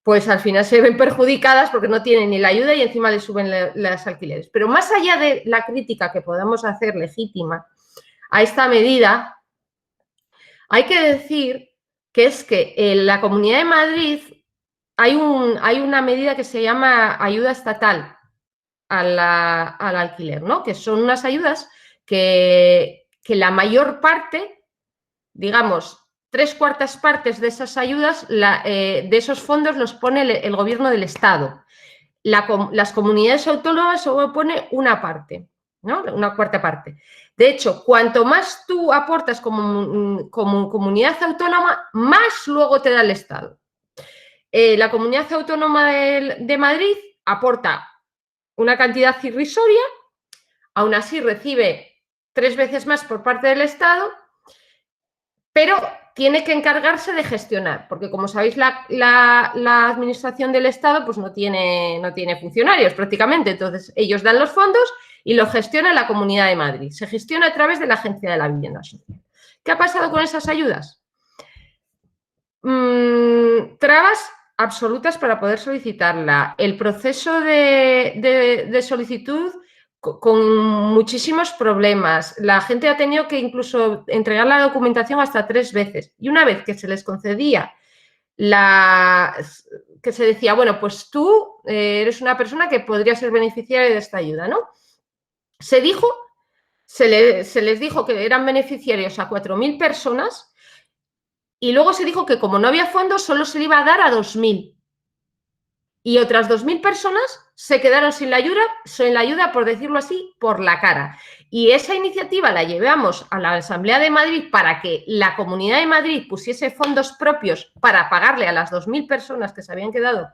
pues al final se ven perjudicadas porque no tienen ni la ayuda y encima le suben los alquileres. Pero más allá de la crítica que podamos hacer legítima a esta medida, hay que decir que es que en la Comunidad de Madrid hay una medida que se llama ayuda estatal al alquiler, ¿no? Que son unas ayudas que la mayor parte, digamos, 3/4 partes de esas ayudas, de esos fondos los pone el gobierno del Estado. las comunidades autónomas solo pone una parte, ¿no? Una cuarta parte. De hecho, cuanto más tú aportas como comunidad autónoma, más luego te da el Estado. La Comunidad Autónoma de Madrid aporta una cantidad irrisoria, aún así recibe 3 veces más por parte del Estado, pero tiene que encargarse de gestionar, porque como sabéis la administración del Estado pues no tiene funcionarios prácticamente, entonces ellos dan los fondos y lo gestiona la Comunidad de Madrid, se gestiona a través de la Agencia de la Vivienda Social. ¿Qué ha pasado con esas ayudas? Trabas absolutas para poder solicitarla, el proceso de solicitud con muchísimos problemas. La gente ha tenido que incluso entregar la documentación hasta 3 veces. Y una vez que se les concedía que se decía, bueno, pues tú eres una persona que podría ser beneficiaria de esta ayuda, ¿no? Se les dijo que eran beneficiarios a 4.000 personas y luego se dijo que como no había fondos solo se le iba a dar a 2.000. Y otras 2.000 personas se quedaron sin la ayuda, por decirlo así, por la cara. Y esa iniciativa la llevamos a la Asamblea de Madrid para que la Comunidad de Madrid pusiese fondos propios para pagarle a las 2.000 personas que se habían quedado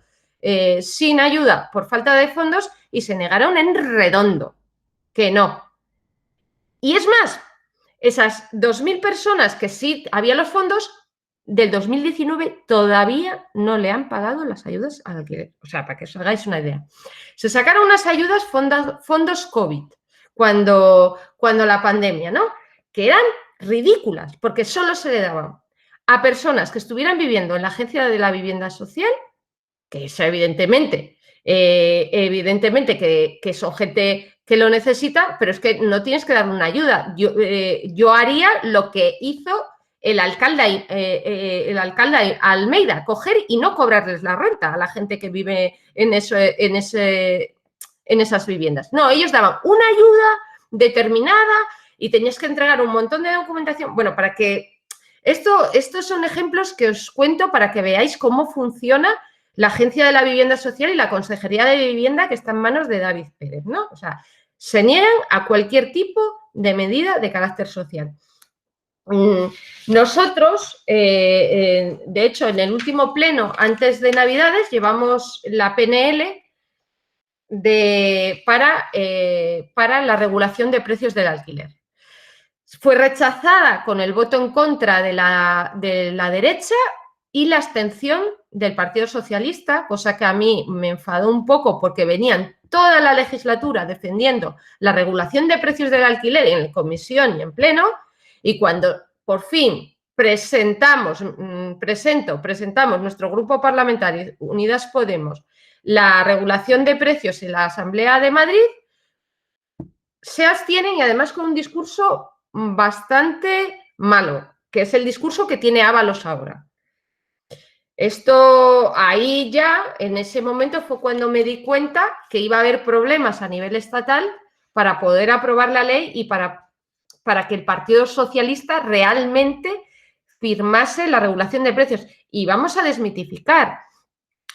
sin ayuda por falta de fondos y se negaron en redondo, que no. Y es más, esas 2.000 personas que sí había los fondos, del 2019 todavía no le han pagado las ayudas al alquiler. O sea, para que os hagáis una idea. Se sacaron unas ayudas fondos COVID cuando la pandemia, ¿no? Que eran ridículas porque solo se le daban a personas que estuvieran viviendo en la Agencia de la Vivienda Social, que es evidentemente que son gente que lo necesita, pero es que no tienes que dar una ayuda. Yo haría lo que hizo el alcalde Almeida, coger y no cobrarles la renta a la gente que vive en esas viviendas. No, ellos daban una ayuda determinada y tenías que entregar un montón de documentación. Bueno, para que estos son ejemplos que os cuento para que veáis cómo funciona la Agencia de la Vivienda Social y la Consejería de Vivienda que está en manos de David Pérez, ¿no? O sea, se niegan a cualquier tipo de medida de carácter social. Nosotros, de hecho, en el último pleno, antes de Navidades, llevamos la PNL para la regulación de precios del alquiler. Fue rechazada con el voto en contra de la derecha y la abstención del Partido Socialista, cosa que a mí me enfadó un poco porque venían toda la legislatura defendiendo la regulación de precios del alquiler en comisión y en pleno. Y cuando por fin presentamos nuestro grupo parlamentario Unidas Podemos la regulación de precios en la Asamblea de Madrid, se abstienen y además con un discurso bastante malo, que es el discurso que tiene Ábalos ahora. Esto ahí ya, en ese momento fue cuando me di cuenta que iba a haber problemas a nivel estatal para poder aprobar la ley y para que el Partido Socialista realmente firmase la regulación de precios. Y vamos a desmitificar.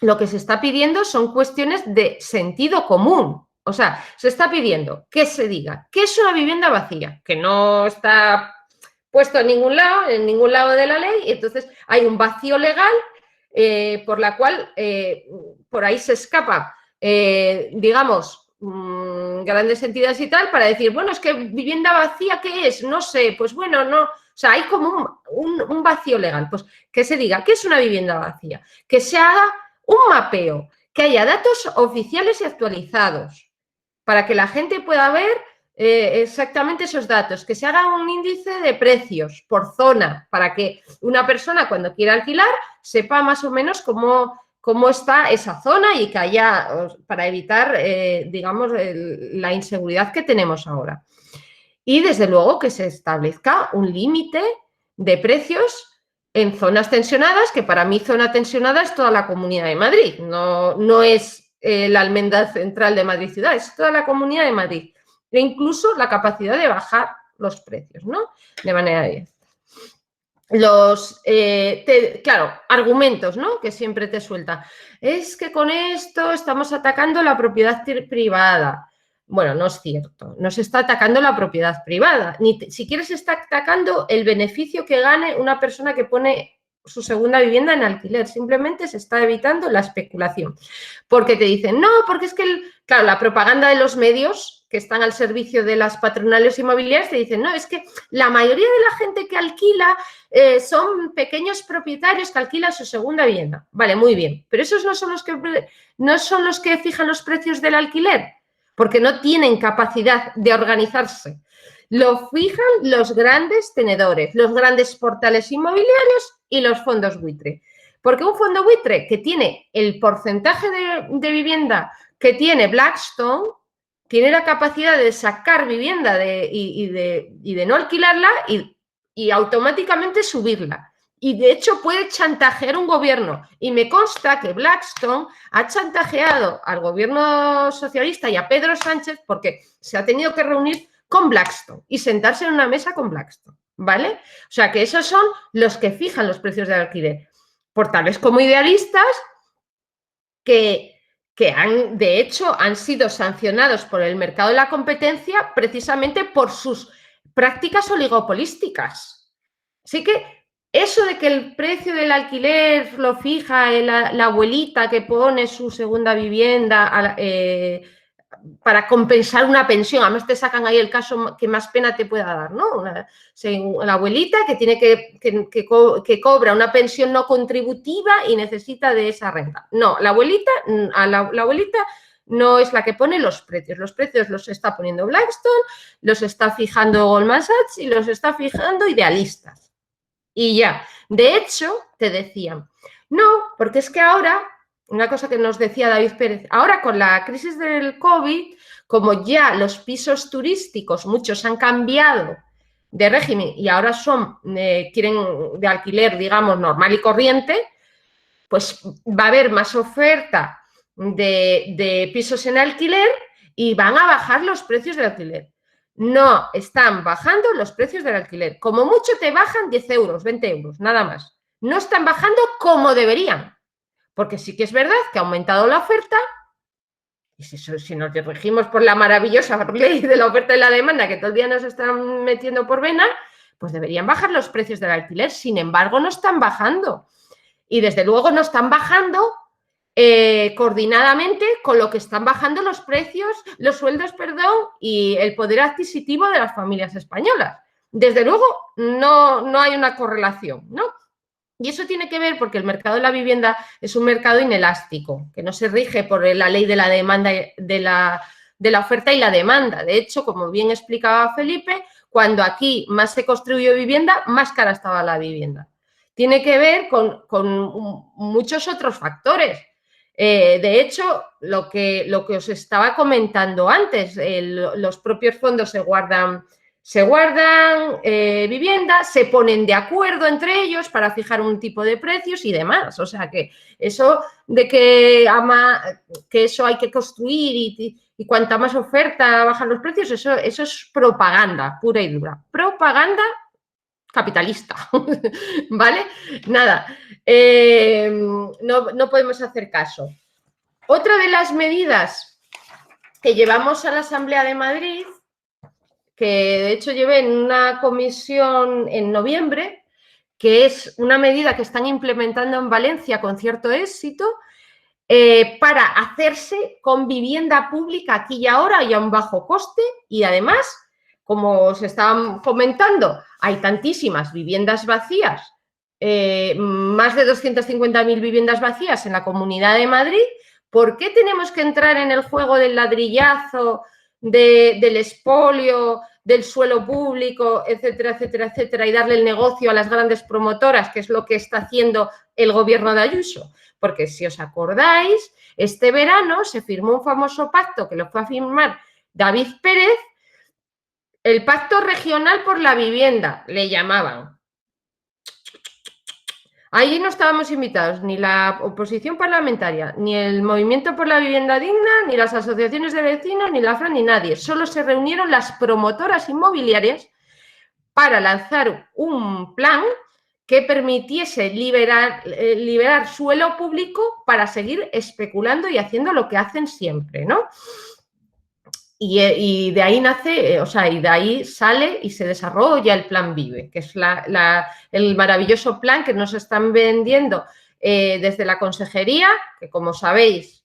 Lo que se está pidiendo son cuestiones de sentido común. O sea, se está pidiendo que se diga que es una vivienda vacía, que no está puesto en ningún lado de la ley, y entonces hay un vacío legal por la cual por ahí se escapa, digamos, grandes entidades y tal, para decir, bueno, es que vivienda vacía, ¿qué es? No sé, pues bueno, no. O sea, hay como un vacío legal. Pues que se diga que es una vivienda vacía, que se haga un mapeo, que haya datos oficiales y actualizados para que la gente pueda ver exactamente esos datos, que se haga un índice de precios por zona para que una persona cuando quiera alquilar sepa más o menos cómo está esa zona y que haya, para evitar, digamos, la inseguridad que tenemos ahora. Y desde luego que se establezca un límite de precios en zonas tensionadas, que para mí zona tensionada es toda la Comunidad de Madrid, no es la Almendra Central de Madrid Ciudad, es toda la Comunidad de Madrid. E incluso la capacidad de bajar los precios, ¿no? De manera directa. claro, argumentos, ¿no? Que siempre te suelta. Es que con esto estamos atacando la propiedad privada. Bueno, no es cierto. No se está atacando la propiedad privada. Ni siquiera se está atacando el beneficio que gane una persona que pone su segunda vivienda en alquiler. Simplemente se está evitando la especulación. Porque te dicen, no, porque es que, claro, la propaganda de los medios que están al servicio de las patronales inmobiliarias te dicen, no, es que la mayoría de la gente que alquila son pequeños propietarios que alquilan su segunda vivienda. Vale, muy bien, pero esos no son los que fijan los precios del alquiler, porque no tienen capacidad de organizarse. Lo fijan los grandes tenedores, los grandes portales inmobiliarios y los fondos buitre. Porque un fondo buitre que tiene el porcentaje de vivienda que tiene Blackstone, tiene la capacidad de sacar vivienda y de no alquilarla y automáticamente subirla. Y de hecho puede chantajear un gobierno. Y me consta que Blackstone ha chantajeado al gobierno socialista y a Pedro Sánchez porque se ha tenido que reunir con Blackstone y sentarse en una mesa con Blackstone, ¿vale? O sea que esos son los que fijan los precios del alquiler. Portales como Idealistas que de hecho han sido sancionados por el mercado de la competencia precisamente por sus prácticas oligopolísticas. Así que eso de que el precio del alquiler lo fija la abuelita que pone su segunda vivienda para compensar una pensión, además te sacan ahí el caso que más pena te pueda dar, ¿no? La abuelita que tiene que cobra una pensión no contributiva y necesita de esa renta. No, la abuelita no es la que pone los precios los está poniendo Blackstone, los está fijando Goldman Sachs y los está fijando Idealistas. Y ya, de hecho, te decían, no, porque es que ahora... Una cosa que nos decía David Pérez, ahora con la crisis del COVID, como ya los pisos turísticos, muchos han cambiado de régimen y ahora quieren de alquiler, digamos, normal y corriente, pues va a haber más oferta de pisos en alquiler y van a bajar los precios del alquiler. No están bajando los precios del alquiler. Como mucho te bajan 10 euros, 20 euros, nada más. No están bajando como deberían. Porque sí que es verdad que ha aumentado la oferta y si nos regimos por la maravillosa ley de la oferta y la demanda que todo el día nos están metiendo por vena, pues deberían bajar los precios del alquiler. Sin embargo, no están bajando. Y desde luego no están bajando coordinadamente con lo que están bajando los sueldos, y el poder adquisitivo de las familias españolas. Desde luego no hay una correlación, ¿no? Y eso tiene que ver porque el mercado de la vivienda es un mercado inelástico, que no se rige por la ley de la demanda, de la oferta y la demanda. De hecho, como bien explicaba Felipe, cuando aquí más se construyó vivienda, más cara estaba la vivienda. Tiene que ver con muchos otros factores. De hecho, lo que os estaba comentando antes, los propios fondos se guardan vivienda, se ponen de acuerdo entre ellos para fijar un tipo de precios y demás. O sea que eso de que eso hay que construir y cuanta más oferta bajan los precios, eso es propaganda pura y dura. Propaganda capitalista, ¿vale? Nada, no podemos hacer caso. Otra de las medidas que llevamos a la Asamblea de Madrid, que de hecho llevé en una comisión en noviembre, que es una medida que están implementando en Valencia con cierto éxito para hacerse con vivienda pública aquí y ahora y a un bajo coste y además, como os estaban comentando, hay tantísimas viviendas vacías, más de 250.000 viviendas vacías en la Comunidad de Madrid. ¿Por qué tenemos que entrar en el juego del ladrillazo, del expolio, del suelo público, etcétera, etcétera, etcétera, y darle el negocio a las grandes promotoras, que es lo que está haciendo el gobierno de Ayuso? Porque si os acordáis, este verano se firmó un famoso pacto que lo fue a firmar David Pérez, el Pacto Regional por la Vivienda, le llamaban. Ahí no estábamos invitados ni la oposición parlamentaria, ni el Movimiento por la Vivienda Digna, ni las asociaciones de vecinos, ni la FRAN, ni nadie. Solo se reunieron las promotoras inmobiliarias para lanzar un plan que permitiese liberar suelo público para seguir especulando y haciendo lo que hacen siempre, ¿no? Y de ahí nace, o sea, y de ahí sale y se desarrolla el Plan Vive, que es el maravilloso plan que nos están vendiendo desde la consejería, que como sabéis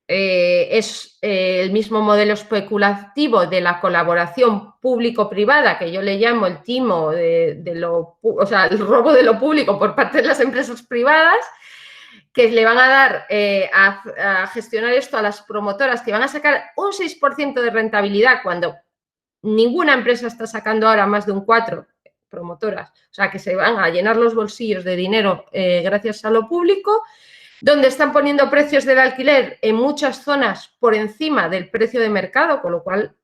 es el mismo modelo especulativo de la colaboración público-privada, que yo le llamo el timo o sea, el robo de lo público por parte de las empresas privadas, que le van a dar a gestionar esto a las promotoras, que van a sacar un 6% de rentabilidad cuando ninguna empresa está sacando ahora más de un 4%, promotoras. O sea, que se van a llenar los bolsillos de dinero gracias a lo público, donde están poniendo precios del alquiler en muchas zonas por encima del precio de mercado, con lo cual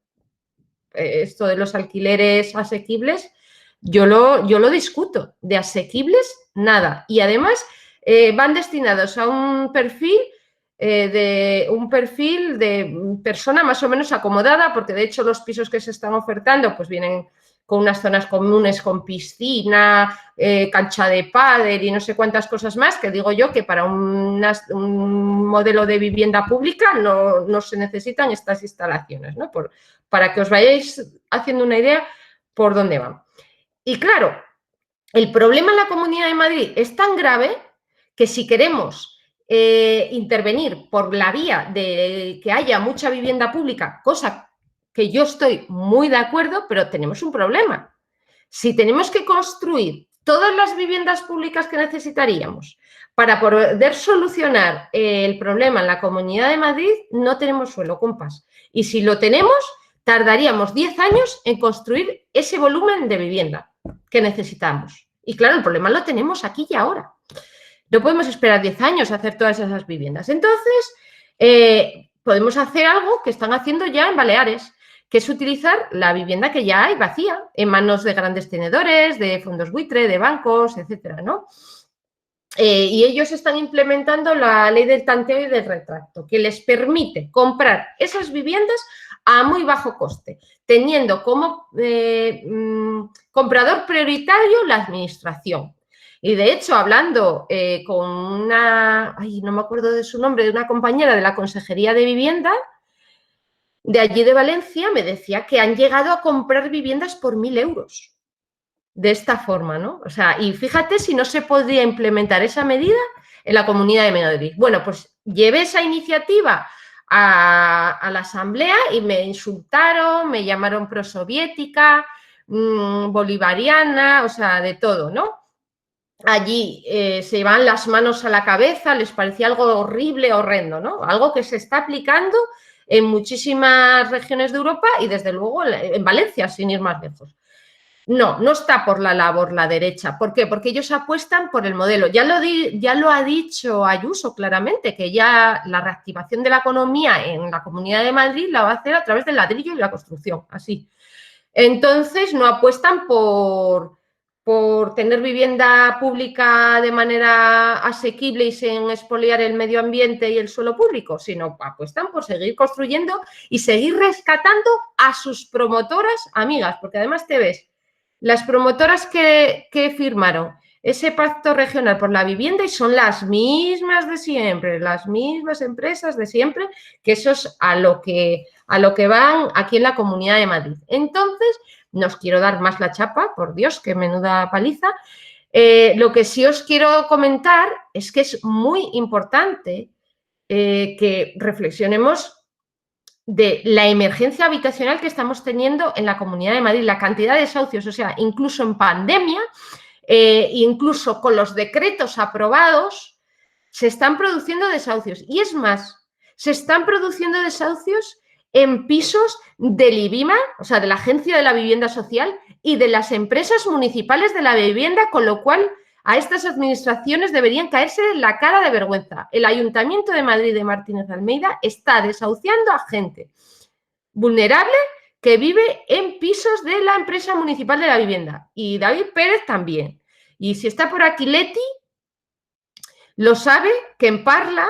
esto de los alquileres asequibles yo lo discuto. De asequibles, nada. Y además van destinados a un perfil de persona más o menos acomodada, porque de hecho los pisos que se están ofertando pues vienen con unas zonas comunes con piscina, cancha de pádel y no sé cuántas cosas más, que digo yo que para un modelo de vivienda pública no se necesitan estas instalaciones, ¿no? Para que os vayáis haciendo una idea por dónde van. Y claro, el problema en la Comunidad de Madrid es tan grave que si queremos intervenir por la vía de que haya mucha vivienda pública, cosa que yo estoy muy de acuerdo, pero tenemos un problema. Si tenemos que construir todas las viviendas públicas que necesitaríamos para poder solucionar el problema en la Comunidad de Madrid, no tenemos suelo, compas. Y si lo tenemos, tardaríamos 10 años en construir ese volumen de vivienda que necesitamos. Y claro, el problema lo tenemos aquí y ahora. No podemos esperar 10 años a hacer todas esas viviendas. Entonces, podemos hacer algo que están haciendo ya en Baleares, que es utilizar la vivienda que ya hay vacía en manos de grandes tenedores, de fondos buitre, de bancos, etcétera, ¿no? Y ellos están implementando la ley del tanteo y del retracto, que les permite comprar esas viviendas a muy bajo coste, teniendo como comprador prioritario la administración. Y de hecho, hablando con una, no me acuerdo de su nombre, de una compañera de la Consejería de Vivienda, de allí de Valencia, me decía que han llegado a comprar viviendas por 1.000 euros. De esta forma, ¿no? O sea, y fíjate si no se podría implementar esa medida en la Comunidad de Madrid. Bueno, pues llevé esa iniciativa a la asamblea y me insultaron, me llamaron prosoviética, bolivariana, o sea, de todo, ¿no? Allí se llevan las manos a la cabeza, les parecía algo horrible, horrendo, ¿no? Algo que se está aplicando en muchísimas regiones de Europa y desde luego en Valencia, sin ir más lejos. No está por la labor la derecha. ¿Por qué? Porque ellos apuestan por el modelo. Ya lo ha dicho Ayuso claramente, que ya la reactivación de la economía en la Comunidad de Madrid la va a hacer a través del ladrillo y la construcción, así. Entonces, no apuestan por tener vivienda pública de manera asequible y sin expoliar el medio ambiente y el suelo público, sino apuestan por seguir construyendo y seguir rescatando a sus promotoras amigas, porque además te ves, las promotoras que firmaron ese pacto regional por la vivienda y son las mismas de siempre, las mismas empresas de siempre, que eso es a lo que van aquí en la Comunidad de Madrid. Entonces, no os quiero dar más la chapa, por Dios, qué menuda paliza. Lo que sí os quiero comentar es que es muy importante que reflexionemos de la emergencia habitacional que estamos teniendo en la Comunidad de Madrid, la cantidad de desahucios, o sea, incluso en pandemia, incluso con los decretos aprobados, se están produciendo desahucios. Y es más, se están produciendo desahucios en pisos del IBIMA, o sea, de la Agencia de la Vivienda Social y de las empresas municipales de la vivienda, con lo cual a estas administraciones deberían caerse en la cara de vergüenza. El Ayuntamiento de Madrid de Martínez Almeida está desahuciando a gente vulnerable que vive en pisos de la empresa municipal de la vivienda. Y David Pérez también. Y si está por aquí Leti, lo sabe, que en Parla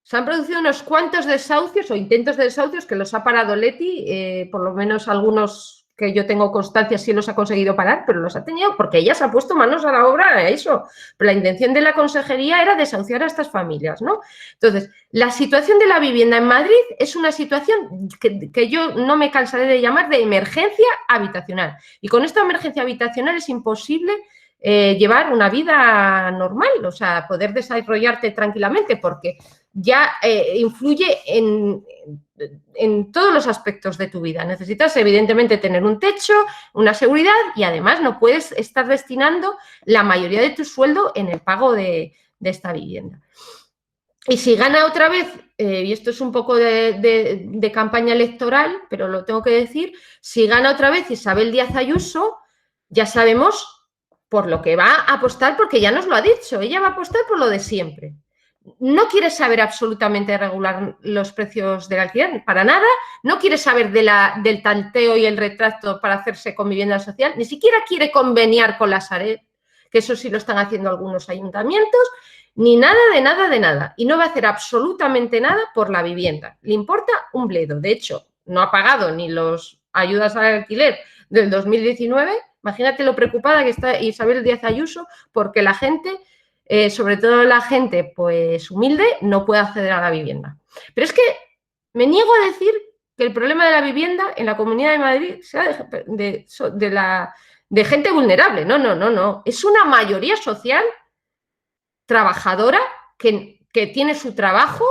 se han producido unos cuantos desahucios o intentos de desahucios que los ha parado Leti, por lo menos algunos que yo tengo constancia si los ha conseguido parar, pero los ha tenido porque ella se ha puesto manos a la obra a eso. Pero la intención de la consejería era desahuciar a estas familias, ¿no? Entonces, la situación de la vivienda en Madrid es una situación que yo no me cansaré de llamar de emergencia habitacional. Y con esta emergencia habitacional es imposible llevar una vida normal, o sea, poder desarrollarte tranquilamente, porque ya influye en todos los aspectos de tu vida. Necesitas, evidentemente, tener un techo, una seguridad y, además, no puedes estar destinando la mayoría de tu sueldo en el pago de esta vivienda. Y si gana otra vez, y esto es un poco de campaña electoral, pero lo tengo que decir, si gana otra vez Isabel Díaz Ayuso, ya sabemos por lo que va a apostar, porque ya nos lo ha dicho, ella va a apostar por lo de siempre. No quiere saber absolutamente regular los precios del alquiler, para nada. No quiere saber del tanteo y el retrato para hacerse con vivienda social. Ni siquiera quiere conveniar con la Sareb, que eso sí lo están haciendo algunos ayuntamientos, ni nada de nada de nada. Y no va a hacer absolutamente nada por la vivienda. Le importa un bledo. De hecho, no ha pagado ni las ayudas al alquiler del 2019. Imagínate lo preocupada que está Isabel Díaz Ayuso porque la gente... sobre todo la gente pues humilde, no puede acceder a la vivienda. Pero es que me niego a decir que el problema de la vivienda en la Comunidad de Madrid sea de gente vulnerable. No, no, no, no. Es una mayoría social trabajadora que tiene su trabajo,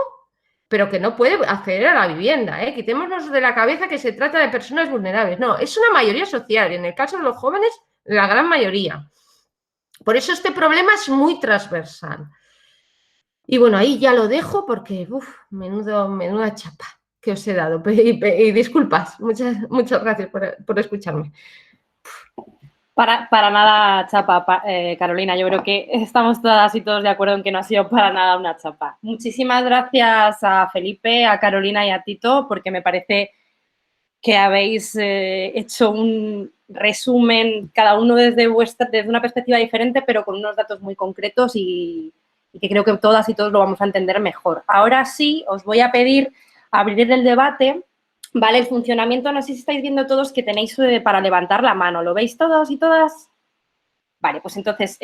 pero que no puede acceder a la vivienda. Quitémonos de la cabeza que se trata de personas vulnerables. No, es una mayoría social. Y en el caso de los jóvenes, la gran mayoría. Por eso este problema es muy transversal. Y bueno, ahí ya lo dejo porque, menuda chapa que os he dado. Y disculpas, muchas gracias por escucharme. Para nada chapa, Carolina. Yo creo que estamos todas y todos de acuerdo en que no ha sido para nada una chapa. Muchísimas gracias a Felipe, a Carolina y a Tito, porque me parece que habéis hecho un resumen, cada uno desde una perspectiva diferente, pero con unos datos muy concretos y que creo que todas y todos lo vamos a entender mejor. Ahora sí, os voy a pedir abrir el debate, ¿vale? El funcionamiento, no sé si estáis viendo todos que tenéis para levantar la mano. ¿Lo veis todos y todas? Vale, pues entonces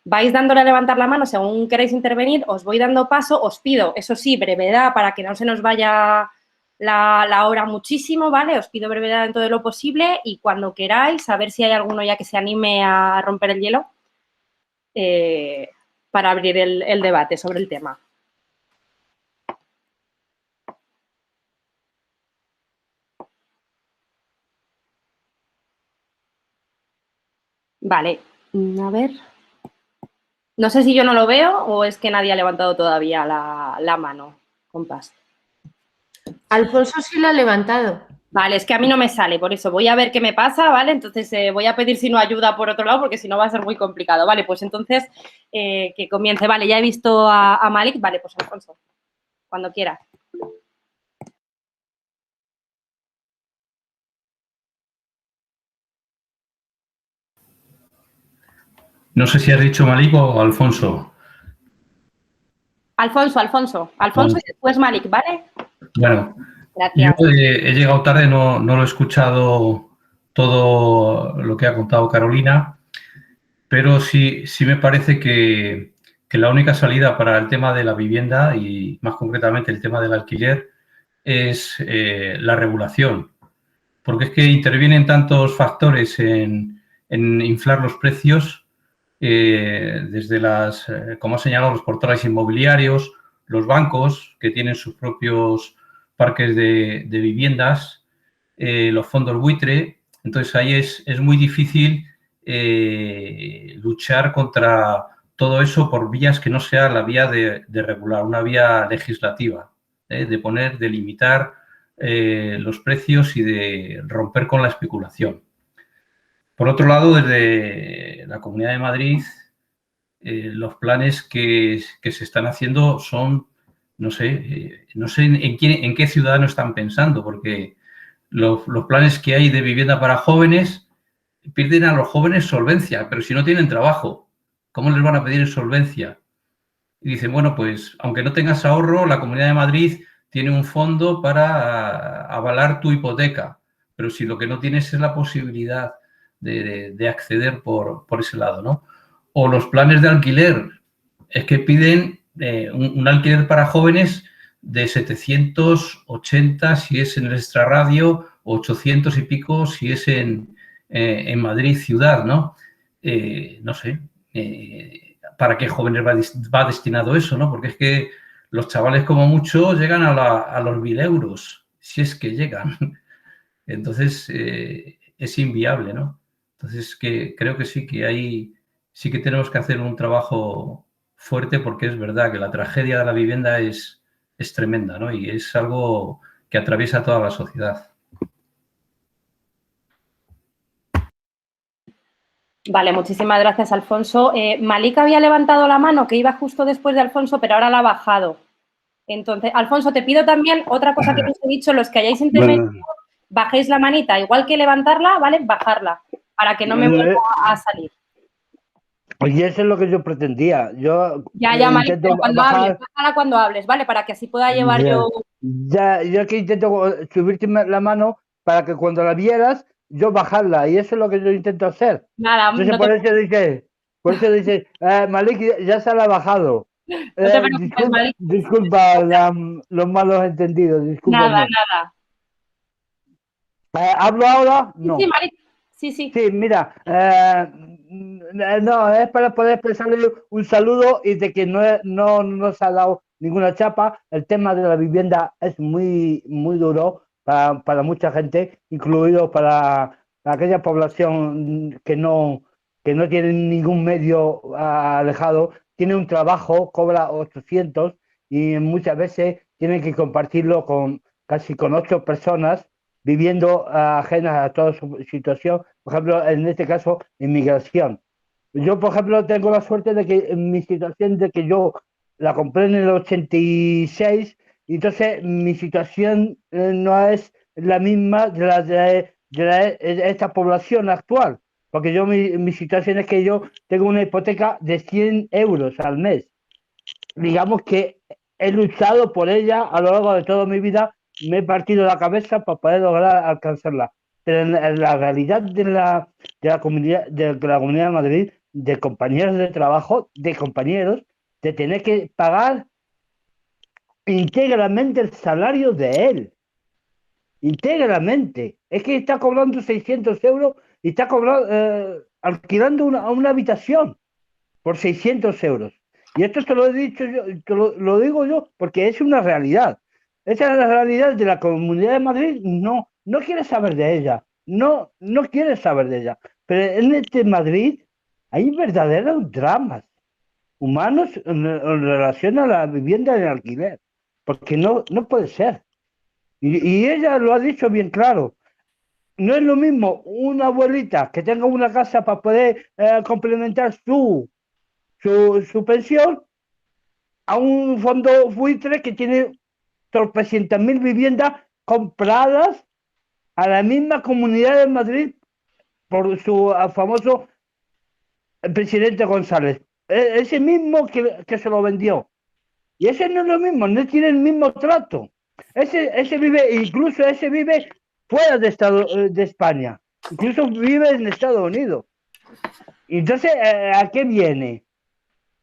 vais dándole a levantar la mano según queréis intervenir, os voy dando paso, os pido, eso sí, brevedad para que no se nos vaya la hora muchísimo, ¿vale? Os pido brevedad dentro de lo posible y cuando queráis, a ver si hay alguno ya que se anime a romper el hielo para abrir el debate sobre el tema. Vale, a ver. No sé si yo no lo veo o es que nadie ha levantado todavía la mano, compás. Alfonso sí la ha levantado. Vale, es que a mí no me sale, por eso voy a ver qué me pasa, ¿vale? Entonces voy a pedir si no ayuda por otro lado, porque si no va a ser muy complicado. Vale, pues entonces que comience. Vale, ya he visto a Malik. Vale, pues Alfonso, cuando quiera. No sé si has dicho Malik o Alfonso. Alfonso y después Malik, ¿vale? Bueno, gracias. Yo he llegado tarde, no lo he escuchado todo lo que ha contado Carolina, pero sí me parece que la única salida para el tema de la vivienda y más concretamente el tema del alquiler es la regulación, porque es que intervienen tantos factores en inflar los precios, desde como ha señalado, los portales inmobiliarios, los bancos que tienen sus propios parques de viviendas, los fondos buitre. Entonces, ahí es muy difícil luchar contra todo eso por vías que no sea la vía de regular, una vía legislativa, de limitar los precios y de romper con la especulación. Por otro lado, desde la Comunidad de Madrid, los planes que se están haciendo son, no sé en qué ciudadano están pensando, porque los planes que hay de vivienda para jóvenes pierden a los jóvenes solvencia, pero si no tienen trabajo, ¿cómo les van a pedir solvencia? Y dicen, bueno, pues aunque no tengas ahorro, la Comunidad de Madrid tiene un fondo para avalar tu hipoteca. pero si lo que no tienes es la posibilidad de acceder por ese lado, ¿no? O los planes de alquiler, es que piden un alquiler para jóvenes de 780 si es en el extrarradio, 800 y pico si es en Madrid ciudad, ¿no? No sé, ¿para qué jóvenes va destinado eso, no? Porque es que los chavales como mucho llegan a los 1.000 euros, si es que llegan. Entonces, es inviable, ¿no? Entonces, creo que sí que tenemos que hacer un trabajo fuerte porque es verdad que la tragedia de la vivienda es tremenda, ¿no? Y es algo que atraviesa toda la sociedad. Vale, muchísimas gracias, Alfonso. Malika había levantado la mano, que iba justo después de Alfonso, pero ahora la ha bajado. Entonces, Alfonso, te pido también otra cosa que os he dicho, los que hayáis intervenido, bajéis la manita, igual que levantarla, ¿vale? Bajarla, para que no me vuelva a salir. Oye, eso es lo que yo pretendía. Yo Ya, Malika, intento cuando bajar. hables, bájala cuando hables, ¿vale? Para que así pueda llevar yo... Ya, yo que intento subirte la mano para que cuando la vieras, yo bajarla. Y eso es lo que yo intento hacer. Nada, Entonces, por eso dice, Malik ya se la ha bajado. No te preocupes, Malika. Disculpa los malos entendidos. Nada. ¿Hablo ahora? No. Sí, Malika. Sí. Sí, mira, no, es para poder expresarle un saludo y de que no nos ha dado ninguna chapa. El tema de la vivienda es muy, muy duro para mucha gente, incluido para aquella población que no tiene ningún medio alejado, tiene un trabajo, cobra 800 y muchas veces tiene que compartirlo casi con 8 personas viviendo ajenas a toda su situación, por ejemplo, en este caso, inmigración. Yo, por ejemplo, tengo la suerte de que en mi situación, de que yo la compré en el 86, y entonces mi situación no es la misma de la de esta población actual, porque yo mi situación es que yo tengo una hipoteca de 100 euros al mes. Digamos que he luchado por ella a lo largo de toda mi vida, me he partido la cabeza para poder lograr alcanzarla. Pero en la realidad de la comunidad de Madrid, de compañeros de trabajo, de compañeros, de tener que pagar íntegramente el salario de él. Íntegramente. Es que está cobrando 600 euros y está alquilando una habitación por 600 euros. Y esto te lo he dicho yo, lo digo yo, porque es una realidad. Esa es la realidad de la Comunidad de Madrid. No quiere saber de ella. No quiere saber de ella. Pero en este Madrid hay verdaderos dramas humanos en relación a la vivienda en alquiler. Porque no puede ser. Y ella lo ha dicho bien claro. No es lo mismo una abuelita que tenga una casa para poder complementar su pensión a un fondo buitre que tiene tropecientas mil viviendas compradas a la misma Comunidad de Madrid por su famoso presidente González. Ese mismo que se lo vendió. Y ese no es lo mismo, no tiene el mismo trato. Ese vive fuera de España. Incluso vive en Estados Unidos. Entonces, ¿a qué viene?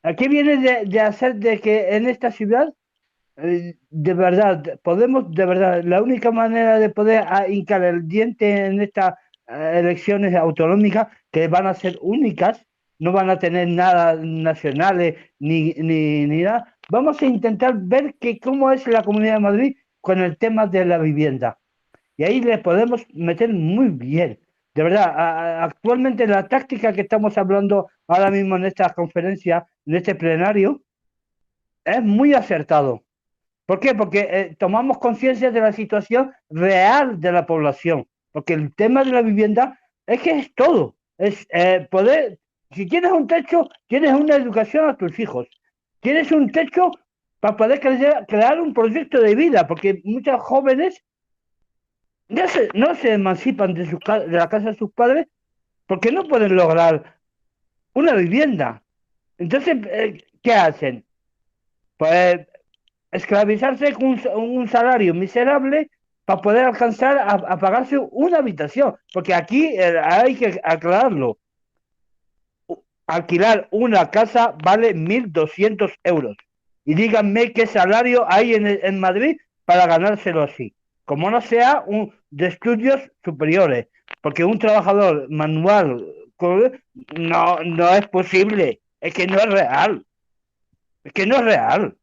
Aquí viene de hacer de que en esta ciudad, de verdad, la única manera de poder hincar el diente en estas elecciones autonómicas, que van a ser únicas, no van a tener nada nacionales ni nada, vamos a intentar ver cómo es la Comunidad de Madrid con el tema de la vivienda. Y ahí le podemos meter muy bien. De verdad, actualmente la táctica que estamos hablando ahora mismo en esta conferencia, en este plenario, es muy acertado. ¿Por qué? Porque tomamos conciencia de la situación real de la población. Porque el tema de la vivienda es que es todo. Es poder, si tienes un techo, tienes una educación a tus hijos. Tienes un techo para poder crear un proyecto de vida, porque muchos jóvenes no se emancipan de la casa de sus padres porque no pueden lograr una vivienda. Entonces, ¿qué hacen? Pues esclavizarse con un salario miserable para poder alcanzar a pagarse una habitación, porque aquí hay que aclararlo. Alquilar una casa vale 1.200 euros. Y díganme qué salario hay en Madrid para ganárselo así. Como no sea de estudios superiores, porque un trabajador manual no es posible, es que no es real. Es que no es real.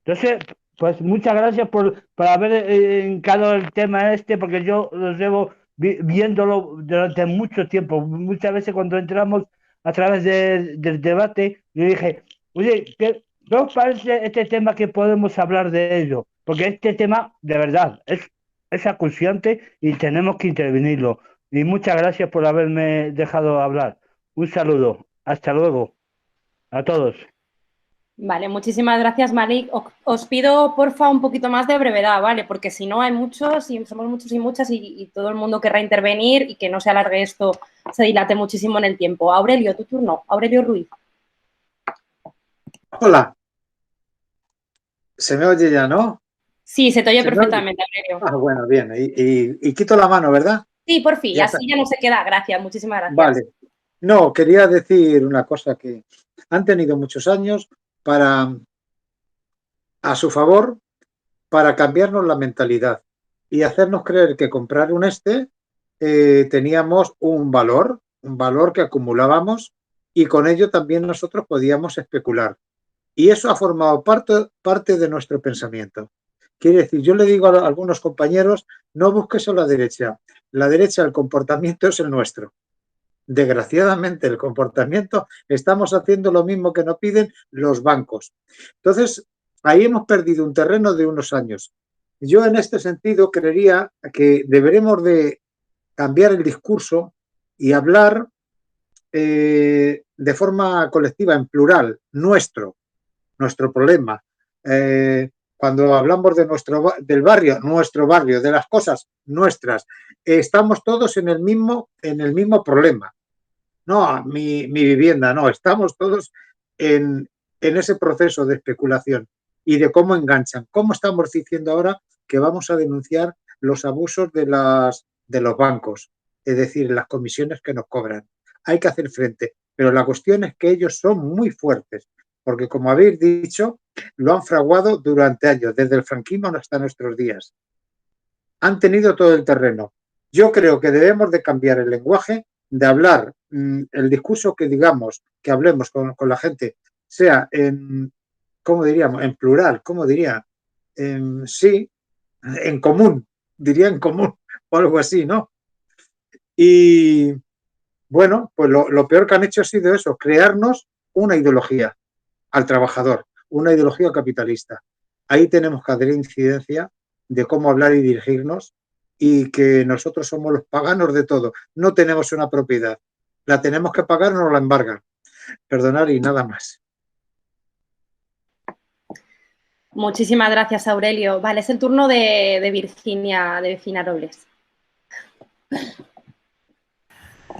Entonces, pues muchas gracias por haber encado el tema porque yo lo llevo viéndolo durante mucho tiempo. Muchas veces cuando entramos a través del debate, yo dije, oye, ¿qué os parece este tema que podemos hablar de ello? Porque este tema, de verdad, es acuciante y tenemos que intervenirlo. Y muchas gracias por haberme dejado hablar. Un saludo. Hasta luego. A todos. Vale, muchísimas gracias, Malik. Os pido, porfa, un poquito más de brevedad, ¿vale? Porque si no hay muchos, y somos muchos y muchas, y todo el mundo querrá intervenir y que no se alargue esto, se dilate muchísimo en el tiempo. Aurelio, tu turno. Aurelio Ruiz. Hola. ¿Se me oye ya, no? Sí, se te oye perfectamente, Aurelio. Ah, bueno, bien. Y quito la mano, ¿verdad? Sí, por fin, Ya así está. ya no se queda. Gracias, muchísimas gracias. Vale. No, quería decir una cosa que han tenido muchos años a su favor para cambiarnos la mentalidad y hacernos creer que comprar un teníamos un valor que acumulábamos y con ello también nosotros podíamos especular. Y eso ha formado parte de nuestro pensamiento. Quiere decir, yo le digo a algunos compañeros, no busques a la derecha. La derecha, el comportamiento es el nuestro. Desgraciadamente, el comportamiento, estamos haciendo lo mismo que nos piden los bancos. Entonces, ahí hemos perdido un terreno de unos años. Yo, en este sentido, creería que deberemos de cambiar el discurso y hablar de forma colectiva, en plural, nuestro problema. Cuando hablamos del barrio, nuestro barrio, de las cosas nuestras, estamos todos en el mismo problema. No, mi vivienda, no, estamos todos en ese proceso de especulación y de cómo enganchan. ¿Cómo estamos diciendo ahora que vamos a denunciar los abusos de los bancos? Es decir, las comisiones que nos cobran. Hay que hacer frente, pero la cuestión es que ellos son muy fuertes, porque como habéis dicho, lo han fraguado durante años, desde el franquismo hasta nuestros días. Han tenido todo el terreno. Yo creo que debemos de cambiar el lenguaje, de hablar, el discurso que digamos, que hablemos con la gente, sea ¿cómo diríamos? En plural, ¿cómo diría? Sí, en común, diría en común, o algo así, ¿no? Y bueno, pues lo peor que han hecho ha sido eso, crearnos una ideología al trabajador, una ideología capitalista. Ahí tenemos que hacer incidencia de cómo hablar y dirigirnos y que nosotros somos los paganos de todo. No tenemos una propiedad. La tenemos que pagar o nos la embargan. Perdonar y nada más. Muchísimas gracias, Aurelio. Vale, es el turno de Virginia Robles.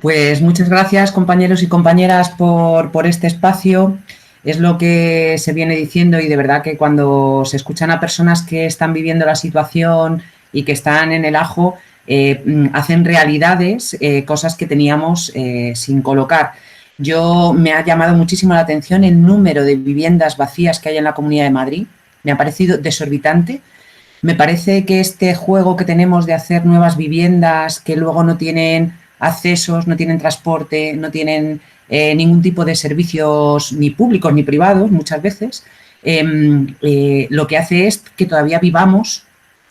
Pues muchas gracias, compañeros y compañeras, por este espacio. Es lo que se viene diciendo y de verdad que cuando se escuchan a personas que están viviendo la situación y que están en el ajo, hacen realidades cosas que teníamos sin colocar. Me ha llamado muchísimo la atención el número de viviendas vacías que hay en la Comunidad de Madrid. Me ha parecido desorbitante. Me parece que este juego que tenemos de hacer nuevas viviendas que luego no tienen accesos, no tienen transporte, no tienen ningún tipo de servicios ni públicos ni privados muchas veces, lo que hace es que todavía vivamos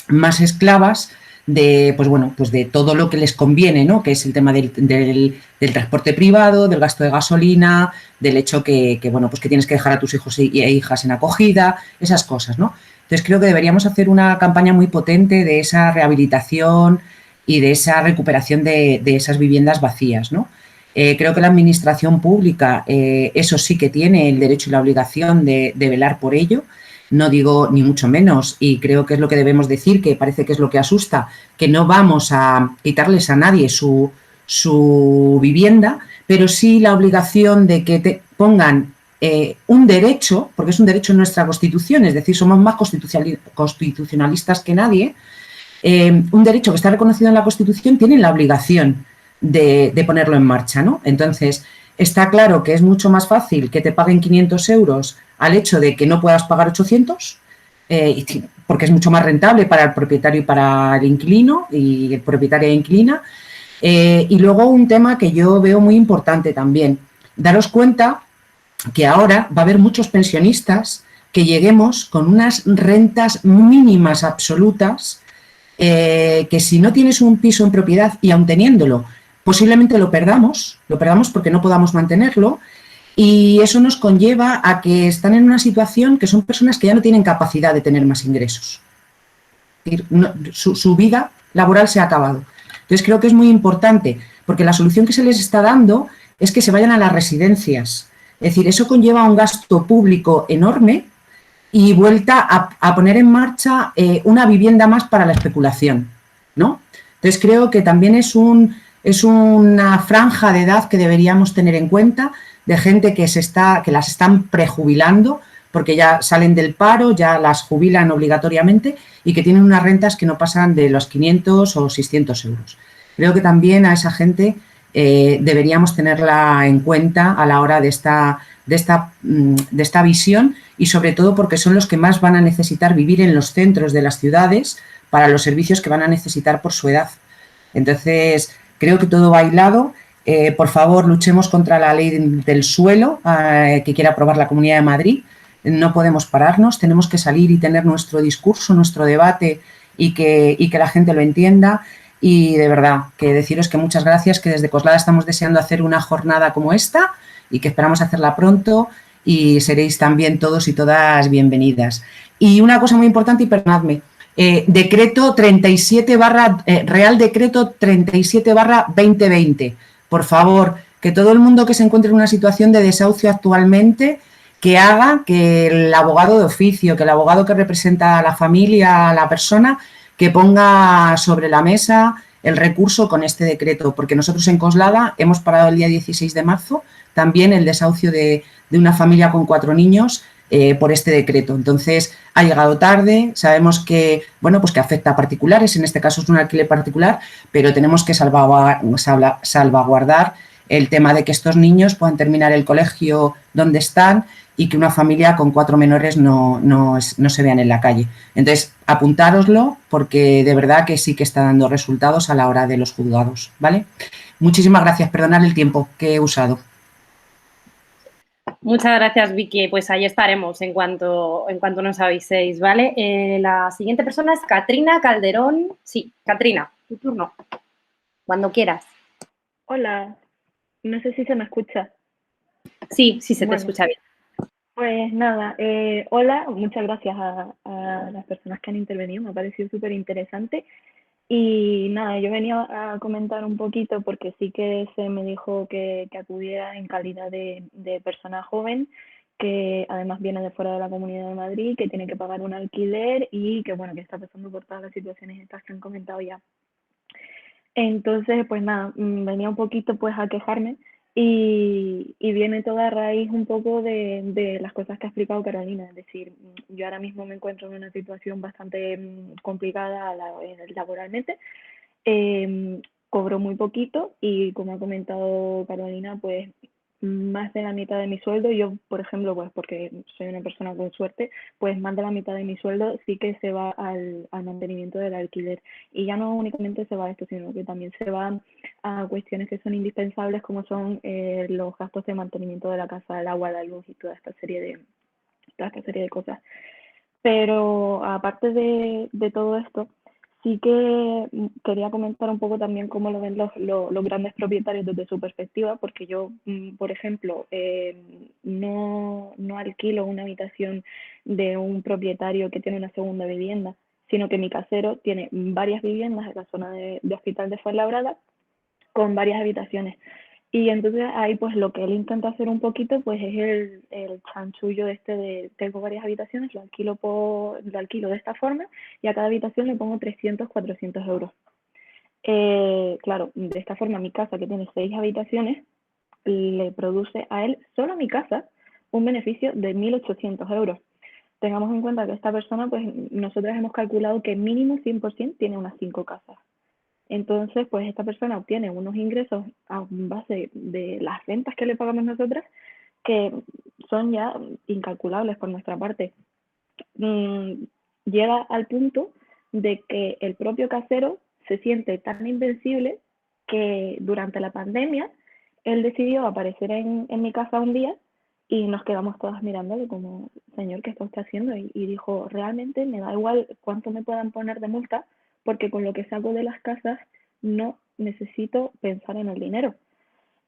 más esclavas de, pues de todo lo que les conviene, ¿no? Que es el tema del transporte privado, del gasto de gasolina, del hecho que tienes que dejar a tus hijos e hijas en acogida, esas cosas, ¿no? Entonces creo que deberíamos hacer una campaña muy potente de esa rehabilitación y de esa recuperación de esas viviendas vacías, ¿no? Creo que la administración pública, eso sí que tiene el derecho y la obligación de velar por ello. No digo ni mucho menos, y creo que es lo que debemos decir, que parece que es lo que asusta, que no vamos a quitarles a nadie su vivienda, pero sí la obligación de que te pongan un derecho, porque es un derecho en nuestra Constitución, es decir, somos más constitucionalistas que nadie, un derecho que está reconocido en la Constitución, tienen la obligación de ponerlo en marcha, ¿no? Entonces, está claro que es mucho más fácil que te paguen 500 euros al hecho de que no puedas pagar 800, porque es mucho más rentable para el propietario y para el inquilino, y el propietario e inquilina. Y luego un tema que yo veo muy importante también, daros cuenta que ahora va a haber muchos pensionistas que lleguemos con unas rentas mínimas absolutas, que si no tienes un piso en propiedad y aun teniéndolo, posiblemente lo perdamos porque no podamos mantenerlo, y eso nos conlleva a que están en una situación que son personas que ya no tienen capacidad de tener más ingresos. Su vida laboral se ha acabado. Entonces creo que es muy importante, porque la solución que se les está dando es que se vayan a las residencias. Es decir, eso conlleva un gasto público enorme y vuelta a poner en marcha una vivienda más para la especulación, ¿no? Entonces creo que también es una franja de edad que deberíamos tener en cuenta, de gente que las están prejubilando porque ya salen del paro, ya las jubilan obligatoriamente y que tienen unas rentas que no pasan de los 500 o 600 euros. Creo que también a esa gente deberíamos tenerla en cuenta a la hora de esta visión, y sobre todo porque son los que más van a necesitar vivir en los centros de las ciudades para los servicios que van a necesitar por su edad. Entonces, creo que todo va hilado. Por favor, luchemos contra la ley del suelo que quiere aprobar la Comunidad de Madrid. No podemos pararnos, tenemos que salir y tener nuestro discurso, nuestro debate y que la gente lo entienda. Y de verdad, que deciros que muchas gracias, que desde Coslada estamos deseando hacer una jornada como esta y que esperamos hacerla pronto, y seréis también todos y todas bienvenidas. Y una cosa muy importante, y perdonadme, decreto 37 Real Decreto 37/2020. Por favor, que todo el mundo que se encuentre en una situación de desahucio actualmente, que haga que el abogado de oficio, que el abogado que representa a la familia, a la persona, que ponga sobre la mesa el recurso con este decreto, porque nosotros en Coslada hemos parado el día 16 de marzo también el desahucio de una familia con 4 niños por este decreto. Entonces, ha llegado tarde, sabemos que, bueno, pues que afecta a particulares, en este caso es un alquiler particular, pero tenemos que salvaguardar el tema de que estos niños puedan terminar el colegio donde están y que una familia con 4 menores no se vean en la calle. Entonces, apuntároslo, porque de verdad que sí que está dando resultados a la hora de los juzgados, ¿vale? Muchísimas gracias, perdonad el tiempo que he usado. Muchas gracias, Vicky. Pues ahí estaremos en cuanto nos aviséis, ¿vale? La siguiente persona es Katrina Calderón. Sí, Katrina, tu turno. Cuando quieras. Hola, no sé si se me escucha. Sí, se te escucha bien. Pues nada, hola, muchas gracias a las personas que han intervenido, me ha parecido súper interesante. Y nada, yo venía a comentar un poquito porque sí que se me dijo que acudiera en calidad de persona joven, que además viene de fuera de la Comunidad de Madrid, que tiene que pagar un alquiler y que bueno, que está pasando por todas las situaciones estas que han comentado ya. Entonces, pues nada, venía un poquito pues a quejarme y viene toda a raíz un poco de las cosas que ha explicado Carolina. Es decir, yo ahora mismo me encuentro en una situación bastante complicada laboralmente. Cobro muy poquito y, como ha comentado Carolina, pues más de la mitad de mi sueldo, yo por ejemplo, pues porque soy una persona con suerte, pues más de la mitad de mi sueldo sí que se va al mantenimiento del alquiler. Y ya no únicamente se va a esto, sino que también se va a cuestiones que son indispensables, como son los gastos de mantenimiento de la casa, el agua, la luz y toda esta serie de cosas. Pero aparte de todo esto, sí que quería comentar un poco también cómo lo ven los grandes propietarios desde su perspectiva, porque yo, por ejemplo, no alquilo una habitación de un propietario que tiene una segunda vivienda, sino que mi casero tiene varias viviendas en la zona de Hospital de Fuenlabrada con varias habitaciones. Y entonces ahí pues lo que él intenta hacer un poquito pues es el chanchullo de tengo varias habitaciones, lo alquilo de esta forma y a cada habitación le pongo 300, 400 euros. Claro, de esta forma mi casa, que tiene 6 habitaciones, le produce a él, solo a mi casa, un beneficio de 1.800 euros. tengamos en cuenta que esta persona, pues nosotros hemos calculado que mínimo 100% tiene unas 5 casas. Entonces, pues esta persona obtiene unos ingresos a base de las rentas que le pagamos nosotras que son ya incalculables por nuestra parte. Llega al punto de que el propio casero se siente tan invencible que durante la pandemia él decidió aparecer en mi casa un día y nos quedamos todas mirándole como, señor, ¿qué está usted haciendo? Y dijo, realmente me da igual cuánto me puedan poner de multa, porque con lo que saco de las casas no necesito pensar en el dinero.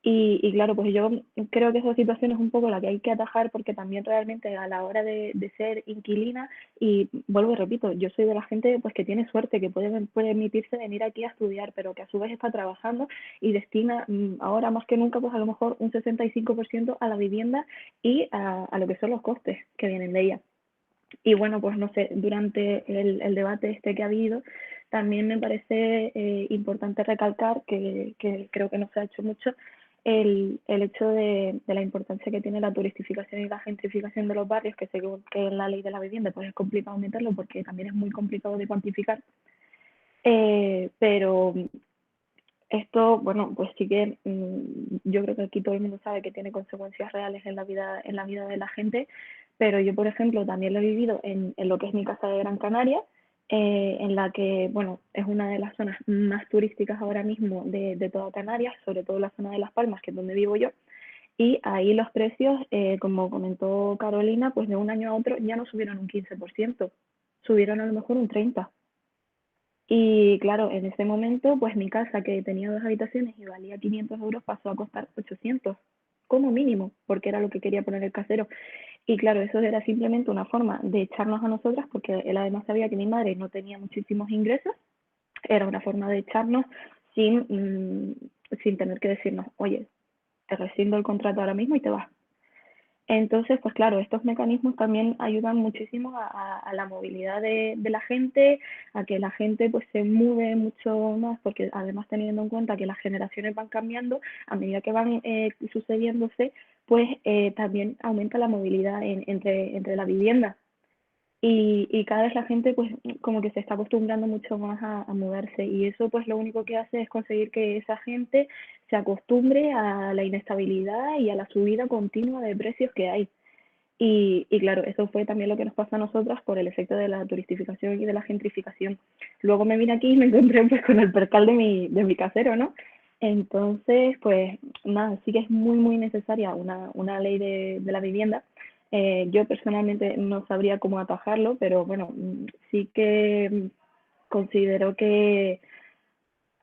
Y claro, pues yo creo que esa situación es un poco la que hay que atajar, porque también realmente a la hora de ser inquilina, y vuelvo y repito, yo soy de la gente pues que tiene suerte, que puede permitirse venir aquí a estudiar, pero que a su vez está trabajando y destina ahora más que nunca pues a lo mejor un 65% a la vivienda y a lo que son los costes que vienen de ella. Y bueno, pues no sé, durante el debate este que ha habido, también me parece importante recalcar que creo que no se ha hecho mucho, el hecho de la importancia que tiene la turistificación y la gentrificación de los barrios, que según que en la ley de la vivienda pues es complicado meterlo porque también es muy complicado de cuantificar. Pero esto, bueno, pues sí que yo creo que aquí todo el mundo sabe que tiene consecuencias reales en la vida de la gente, pero yo, por ejemplo, también lo he vivido en lo que es mi casa de Gran Canaria, en la que, bueno, es una de las zonas más turísticas ahora mismo de toda Canarias, sobre todo la zona de Las Palmas, que es donde vivo yo, y ahí los precios, como comentó Carolina, pues de un año a otro ya no subieron un 15%, subieron a lo mejor un 30%. Y claro, en ese momento, pues mi casa, que tenía 2 habitaciones y valía 500 euros, pasó a costar 800, como mínimo, porque era lo que quería poner el casero. Y claro, eso era simplemente una forma de echarnos a nosotras, porque él además sabía que mi madre no tenía muchísimos ingresos, era una forma de echarnos sin tener que decirnos, oye, te rescindo el contrato ahora mismo y te vas. Entonces, pues claro, estos mecanismos también ayudan muchísimo a la movilidad de la gente, a que la gente pues se mude mucho más, porque además teniendo en cuenta que las generaciones van cambiando, a medida que van sucediéndose, pues también aumenta la movilidad entre la vivienda. Y cada vez la gente pues como que se está acostumbrando mucho más a mudarse, y eso pues lo único que hace es conseguir que esa gente se acostumbre a la inestabilidad y a la subida continua de precios que hay. Y claro, eso fue también lo que nos pasó a nosotras por el efecto de la turistificación y de la gentrificación. Luego me vine aquí y me encontré pues con el percal de mi casero, ¿no? Entonces, pues nada, sí que es muy, muy necesaria una ley de la vivienda. Yo personalmente no sabría cómo atajarlo, pero bueno, sí que considero que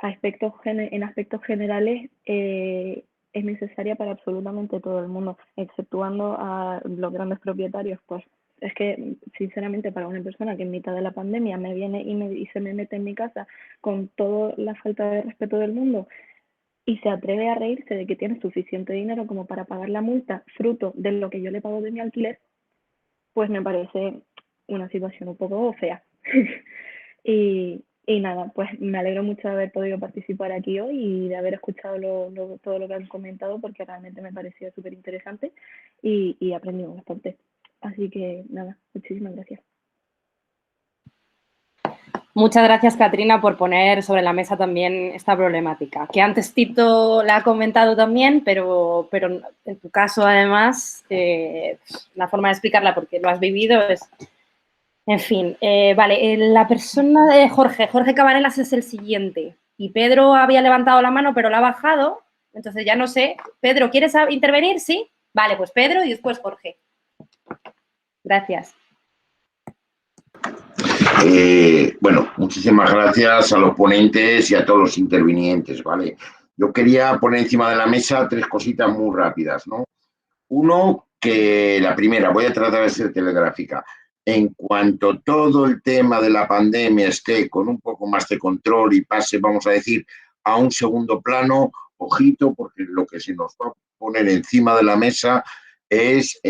en aspectos generales es necesaria para absolutamente todo el mundo, exceptuando a los grandes propietarios. Pues es que, sinceramente, para una persona que en mitad de la pandemia me viene y se me mete en mi casa con toda la falta de respeto del mundo y se atreve a reírse de que tiene suficiente dinero como para pagar la multa fruto de lo que yo le pago de mi alquiler, pues me parece una situación un poco fea. Y nada, pues me alegro mucho de haber podido participar aquí hoy y de haber escuchado todo lo que han comentado, porque realmente me pareció súper interesante y he aprendido bastante. Así que nada, muchísimas gracias. Muchas gracias, Katrina, por poner sobre la mesa también esta problemática, que antes Tito la ha comentado también, pero en tu caso, además, la forma de explicarla, porque lo has vivido, es... En fin, vale, la persona de Jorge Cabanelas es el siguiente, y Pedro había levantado la mano, pero la ha bajado, entonces ya no sé. Pedro, ¿quieres intervenir? ¿Sí? Vale, pues Pedro y después Jorge. Gracias. Bueno, muchísimas gracias a los ponentes y a todos los intervinientes, ¿vale? Yo quería poner encima de la mesa 3 cositas muy rápidas, ¿no? Uno, que la primera, voy a tratar de ser telegráfica. En cuanto todo el tema de la pandemia esté con un poco más de control y pase, vamos a decir, a un segundo plano, ojito, porque lo que se nos va a poner encima de la mesa es...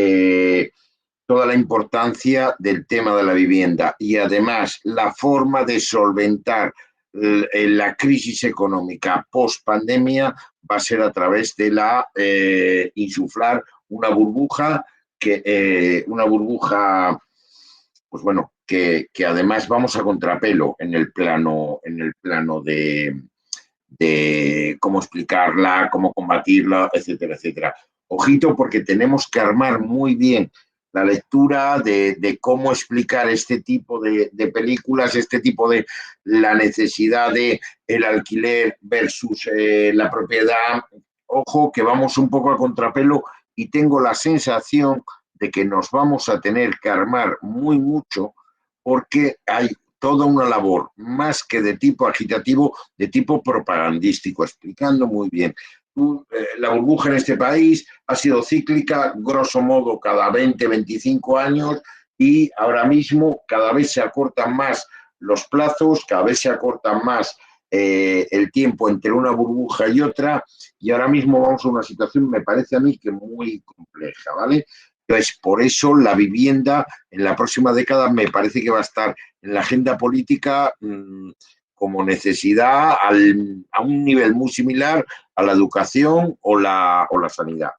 toda la importancia del tema de la vivienda y además la forma de solventar la crisis económica post pandemia va a ser a través de la insuflar una burbuja pues bueno, que además vamos a contrapelo en el plano de cómo explicarla, cómo combatirla, etcétera, etcétera. Ojito, porque tenemos que armar muy bien la lectura de cómo explicar este tipo de películas, este tipo de la necesidad de el alquiler versus la propiedad. Ojo, que vamos un poco a contrapelo y tengo la sensación de que nos vamos a tener que armar mucho porque hay toda una labor, más que de tipo agitativo, de tipo propagandístico, explicando muy bien. La burbuja en este país ha sido cíclica, grosso modo, cada 20, 25 años y ahora mismo cada vez se acortan más los plazos, cada vez se acortan más el tiempo entre una burbuja y otra y ahora mismo vamos a una situación, me parece a mí, que muy compleja, ¿vale? Entonces, por eso la vivienda en la próxima década me parece que va a estar en la agenda política como necesidad a un nivel muy similar a la educación o la sanidad.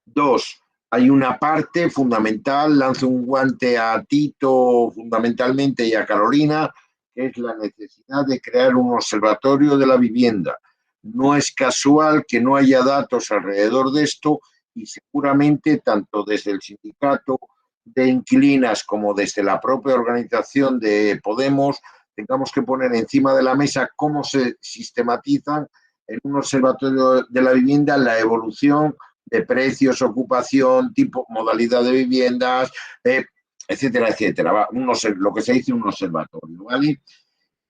Dos, hay una parte fundamental, lanzo un guante a Tito fundamentalmente y a Carolina, que es la necesidad de crear un observatorio de la vivienda. No es casual que no haya datos alrededor de esto y seguramente tanto desde el sindicato de inquilinas como desde la propia organización de Podemos tengamos que poner encima de la mesa cómo se sistematizan en un observatorio de la vivienda la evolución de precios, ocupación, tipo, modalidad de viviendas, etcétera, etcétera. Lo que se dice un observatorio, ¿vale?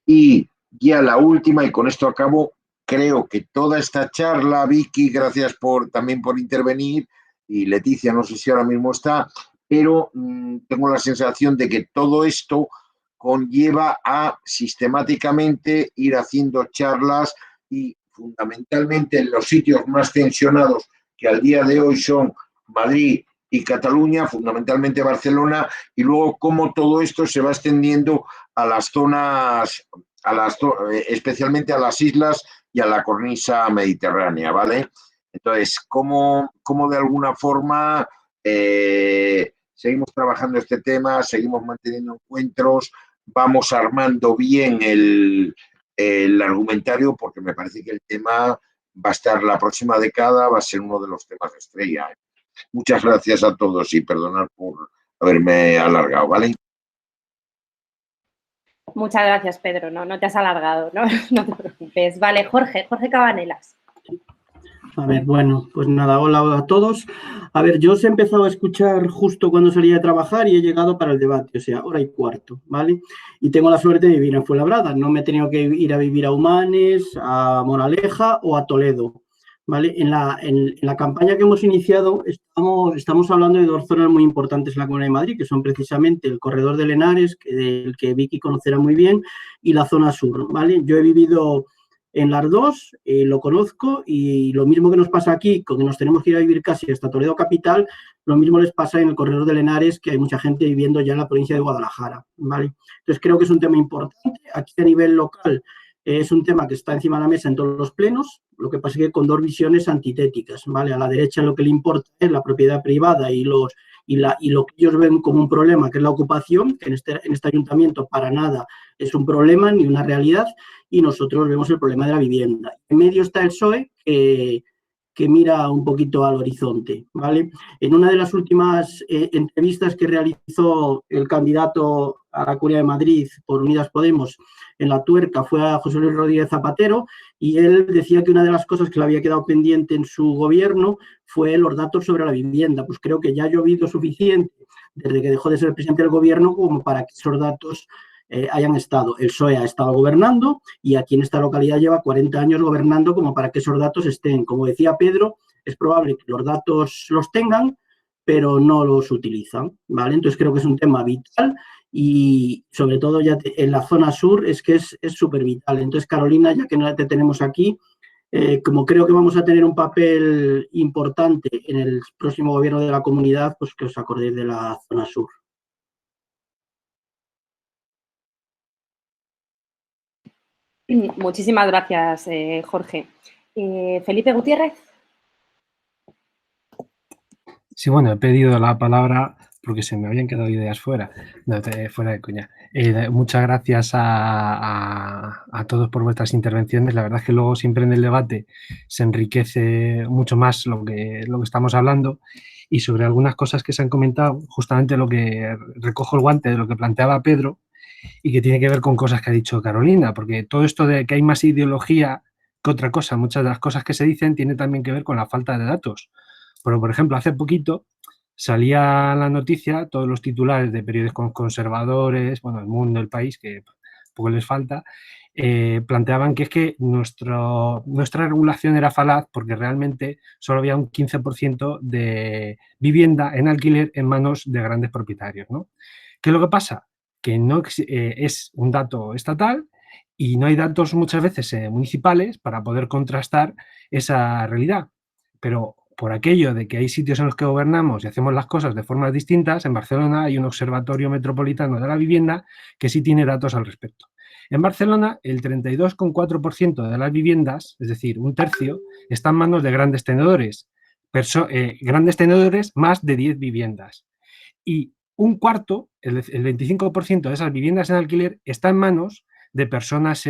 Y ya la última, y con esto acabo, creo que toda esta charla, Vicky, gracias también por intervenir, y Leticia, no sé si ahora mismo está, pero tengo la sensación de que todo esto conlleva a sistemáticamente ir haciendo charlas y fundamentalmente en los sitios más tensionados que al día de hoy son Madrid y Cataluña, fundamentalmente Barcelona, y luego cómo todo esto se va extendiendo a las zonas, especialmente a las islas y a la cornisa mediterránea, ¿vale? Entonces, cómo de alguna forma seguimos trabajando este tema, seguimos manteniendo encuentros, vamos armando bien el argumentario, porque me parece que el tema va a estar la próxima década, va a ser uno de los temas de estrella. Muchas gracias a todos y perdonad por haberme alargado, ¿vale? Muchas gracias, Pedro. No te has alargado, ¿no? No te preocupes. Vale, Jorge Cabanelas. A ver, bueno, pues nada, hola a todos. A ver, yo os he empezado a escuchar justo cuando salía a trabajar y he llegado para el debate, o sea, 1:15, ¿vale? Y tengo la suerte de vivir en Fuenlabrada, no me he tenido que ir a vivir a Humanes, a Moraleja o a Toledo, ¿vale? En la campaña que hemos iniciado estamos hablando de dos zonas muy importantes en la Comunidad de Madrid, que son precisamente el corredor de Henares, del que Vicky conocerá muy bien, y la zona sur, ¿vale? Yo he vivido en las dos, lo conozco, y lo mismo que nos pasa aquí, que nos tenemos que ir a vivir casi hasta Toledo capital, lo mismo les pasa en el corredor de Henares, que hay mucha gente viviendo ya en la provincia de Guadalajara, ¿vale? Entonces creo que es un tema importante. Aquí a nivel local es un tema que está encima de la mesa en todos los plenos, lo que pasa es que con dos visiones antitéticas, ¿vale? A la derecha lo que le importa es la propiedad privada y lo que ellos ven como un problema, que es la ocupación, que en este ayuntamiento para nada es un problema ni una realidad, y nosotros vemos el problema de la vivienda. En medio está el PSOE, que mira un poquito al horizonte, ¿vale? En una de las últimas entrevistas que realizó el candidato a la Comunidad de Madrid por Unidas Podemos en La Tuerca fue a José Luis Rodríguez Zapatero, y él decía que una de las cosas que le había quedado pendiente en su gobierno fue los datos sobre la vivienda. Pues creo que ya ha llovido suficiente desde que dejó de ser presidente del gobierno como para que esos datos hayan estado. El PSOE ha estado gobernando y aquí en esta localidad lleva 40 años gobernando como para que esos datos estén. Como decía Pedro, es probable que los datos los tengan, pero no los utilizan, ¿vale? Entonces creo que es un tema vital y sobre todo ya en la zona sur es que es súper vital. Entonces, Carolina, ya que no te tenemos aquí, como creo que vamos a tener un papel importante en el próximo gobierno de la comunidad, pues que os acordéis de la zona sur. Muchísimas gracias, Jorge. Felipe Gutiérrez. Sí, bueno, he pedido la palabra porque se me habían quedado ideas fuera, fuera de coña. Muchas gracias a todos por vuestras intervenciones. La verdad es que luego siempre en el debate se enriquece mucho más lo que estamos hablando, y sobre algunas cosas que se han comentado, justamente lo que recojo el guante de lo que planteaba Pedro y que tiene que ver con cosas que ha dicho Carolina, porque todo esto de que hay más ideología que otra cosa, muchas de las cosas que se dicen tiene también que ver con la falta de datos. Pero, por ejemplo, hace poquito salía la noticia, todos los titulares de periódicos conservadores, bueno, El Mundo, El País, que poco les falta, planteaban que es que nuestra regulación era falaz porque realmente solo había un 15% de vivienda en alquiler en manos de grandes propietarios, ¿no? ¿Qué es lo que pasa? Que no es un dato estatal y no hay datos muchas veces municipales para poder contrastar esa realidad. Pero por aquello de que hay sitios en los que gobernamos y hacemos las cosas de formas distintas, en Barcelona hay un observatorio metropolitano de la vivienda que sí tiene datos al respecto. En Barcelona, el 32,4% de las viviendas, es decir, un tercio, está en manos de grandes tenedores. Grandes tenedores, más de 10 viviendas. Y un cuarto, el 25% de esas viviendas en alquiler, está en manos de personas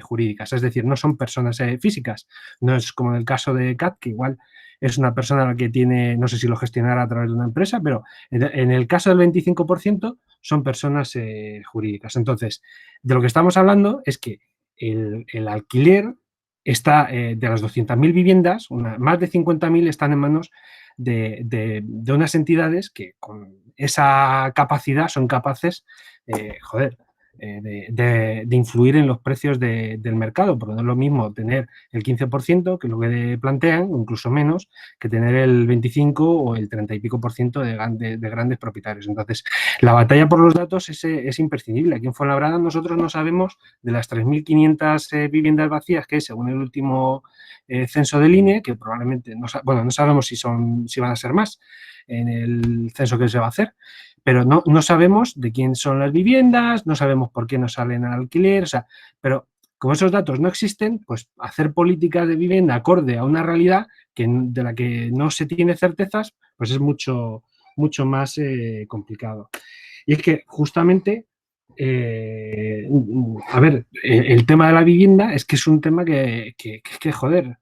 jurídicas, es decir, no son personas físicas. No es como en el caso de CAT, que igual es una persona la que tiene, no sé si lo gestionará a través de una empresa, pero en el caso del 25% son personas jurídicas. Entonces, de lo que estamos hablando es que el alquiler está, de las 200.000 viviendas, más de 50.000 están en manos de unas entidades que con esa capacidad son capaces, de influir en los precios del mercado, porque no es lo mismo tener el 15%, que es lo que plantean, incluso menos, que tener el 25% o el 30 y pico % de grandes propietarios. Entonces, la batalla por los datos es imprescindible. Aquí en Fuenlabrada nosotros no sabemos de las 3.500 viviendas vacías que hay según el último censo del INE, que probablemente, no sabemos si van a ser más en el censo que se va a hacer, pero no sabemos de quién son las viviendas, no sabemos por qué no salen al alquiler, pero como esos datos no existen, pues hacer políticas de vivienda acorde a una realidad de la que no se tiene certezas, pues es mucho más complicado. Y es que justamente, el tema de la vivienda es que es un tema que joder,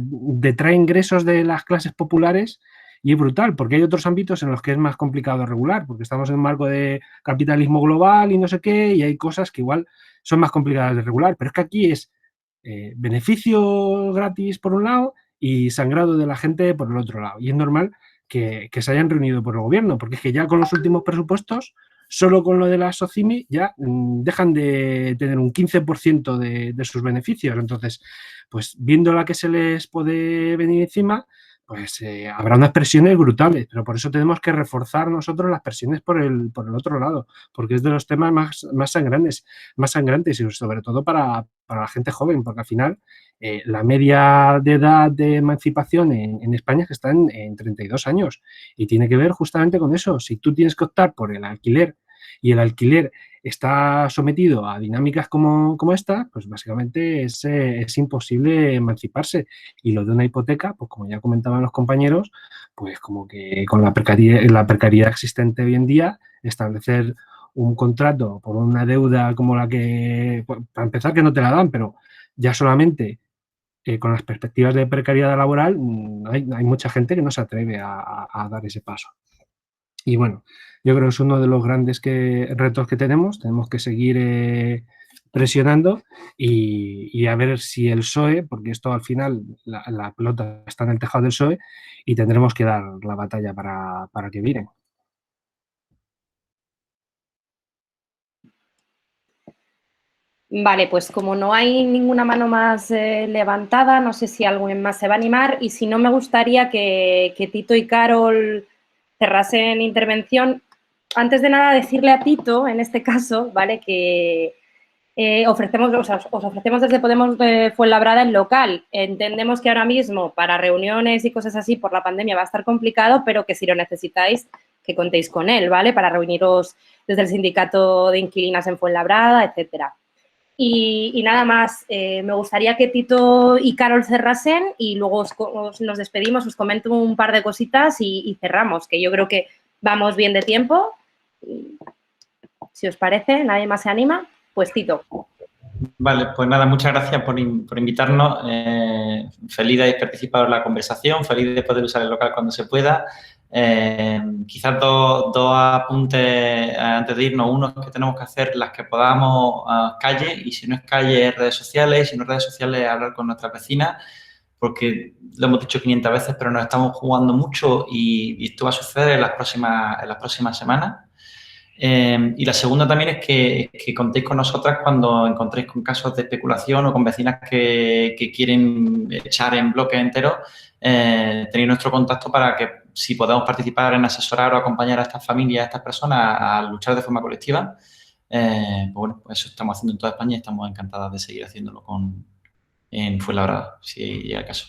detrae ingresos de las clases populares. Y es brutal, porque hay otros ámbitos en los que es más complicado regular, porque estamos en un marco de capitalismo global y no sé qué, y hay cosas que igual son más complicadas de regular. Pero es que aquí es beneficio gratis por un lado y sangrado de la gente por el otro lado. Y es normal que se hayan reunido por el gobierno, porque es que ya con los últimos presupuestos, solo con lo de la SOCIMI, ya dejan de tener un 15% de sus beneficios. Entonces, pues viendo la que se les puede venir encima, pues habrá unas presiones brutales, pero por eso tenemos que reforzar nosotros las presiones por el otro lado, porque es de los temas más sangrantes y sobre todo para la gente joven, porque al final la media de edad de emancipación en España es que está en 32 años y tiene que ver justamente con eso. Si tú tienes que optar por el alquiler y el alquiler está sometido a dinámicas como esta, pues básicamente es imposible emanciparse. Y lo de una hipoteca, pues como ya comentaban los compañeros, pues como que con la precariedad existente hoy en día, establecer un contrato por una deuda como la que, para empezar, que no te la dan, pero ya solamente con las perspectivas de precariedad laboral, hay mucha gente que no se atreve a dar ese paso. Y bueno, yo creo que es uno de los grandes retos que tenemos que seguir presionando y a ver si el PSOE, porque esto al final la pelota está en el tejado del PSOE y tendremos que dar la batalla para que viren. Vale, pues como no hay ninguna mano más levantada, no sé si alguien más se va a animar y si no me gustaría que Tito y Carol cerrasen intervención. Antes de nada, decirle a Tito, en este caso, ¿vale? Que os ofrecemos desde Podemos Fuenlabrada el local. Entendemos que ahora mismo para reuniones y cosas así por la pandemia va a estar complicado, pero que si lo necesitáis, que contéis con él, ¿vale? Para reuniros desde el sindicato de inquilinas en Fuenlabrada, etcétera. Y nada más, me gustaría que Tito y Carol cerrasen y luego nos despedimos, os comento un par de cositas y cerramos, que yo creo que vamos bien de tiempo. Si os parece, nadie más se anima, pues Tito. Vale, pues nada, muchas gracias por invitarnos. Feliz de haber participado en la conversación, feliz de poder usar el local cuando se pueda. Quizás dos apuntes antes de irnos. Uno es que tenemos que hacer las que podamos calle, y si no es calle, redes sociales, si no redes sociales, hablar con nuestras vecinas, porque lo hemos dicho 500 veces, pero nos estamos jugando mucho y esto va a suceder en las próximas semanas. Y la segunda también es que contéis con nosotras cuando encontréis con casos de especulación o con vecinas que quieren echar en bloques enteros. Tenéis nuestro contacto para que, si podemos participar en asesorar o acompañar a estas familias, a estas personas a luchar de forma colectiva, pues bueno, pues eso estamos haciendo en toda España y estamos encantadas de seguir haciéndolo en Fuenlabrada, si llega el caso.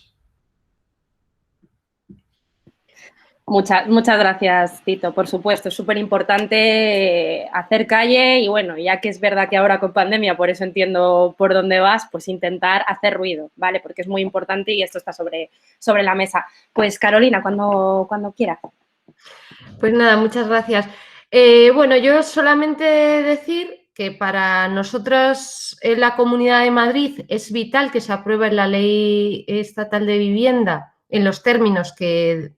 Muchas gracias, Tito. Por supuesto, es súper importante hacer calle y, bueno, ya que es verdad que ahora con pandemia, por eso entiendo por dónde vas, pues intentar hacer ruido, ¿vale? Porque es muy importante y esto está sobre la mesa. Pues, Carolina, cuando quieras. Pues nada, muchas gracias. Bueno, yo solamente decir que para nosotros en la Comunidad de Madrid es vital que se apruebe la Ley Estatal de Vivienda en los términos que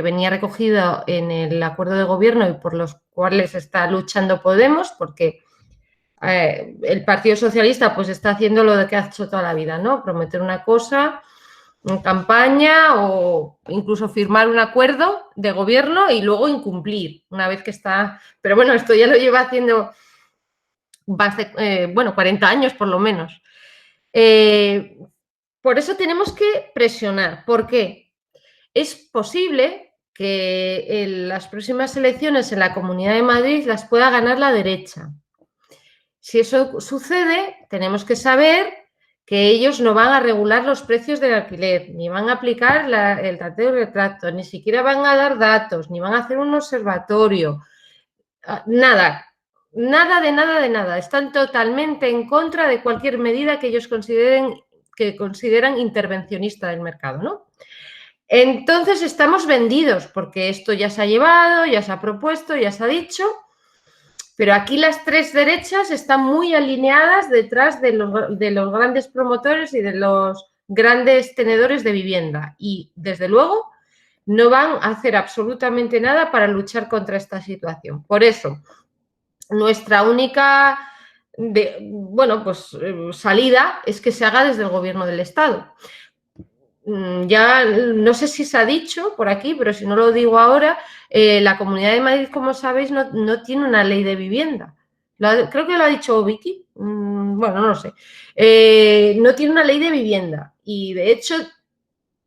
venía recogido en el acuerdo de gobierno y por los cuales está luchando Podemos, porque el Partido Socialista pues está haciendo lo que ha hecho toda la vida, ¿no? Prometer una cosa en campaña o incluso firmar un acuerdo de gobierno y luego incumplir una vez que está... Pero bueno, esto ya lo lleva haciendo, 40 años por lo menos. Por eso tenemos que presionar. ¿Por qué? Es posible que en las próximas elecciones en la Comunidad de Madrid las pueda ganar la derecha. Si eso sucede, tenemos que saber que ellos no van a regular los precios del alquiler, ni van a aplicar el tratado de retrato, ni siquiera van a dar datos, ni van a hacer un observatorio. Nada de nada. Están totalmente en contra de cualquier medida que ellos consideran intervencionista del mercado, ¿no? Entonces estamos vendidos porque esto ya se ha llevado, ya se ha propuesto, ya se ha dicho, pero aquí las tres derechas están muy alineadas detrás de los grandes promotores y de los grandes tenedores de vivienda y, desde luego, no van a hacer absolutamente nada para luchar contra esta situación. Por eso, nuestra única salida es que se haga desde el Gobierno del Estado. Ya no sé si se ha dicho por aquí, pero si no lo digo ahora, la Comunidad de Madrid, como sabéis, no tiene una ley de vivienda. Creo que lo ha dicho Vicky, bueno, no lo sé. No tiene una ley de vivienda y, de hecho,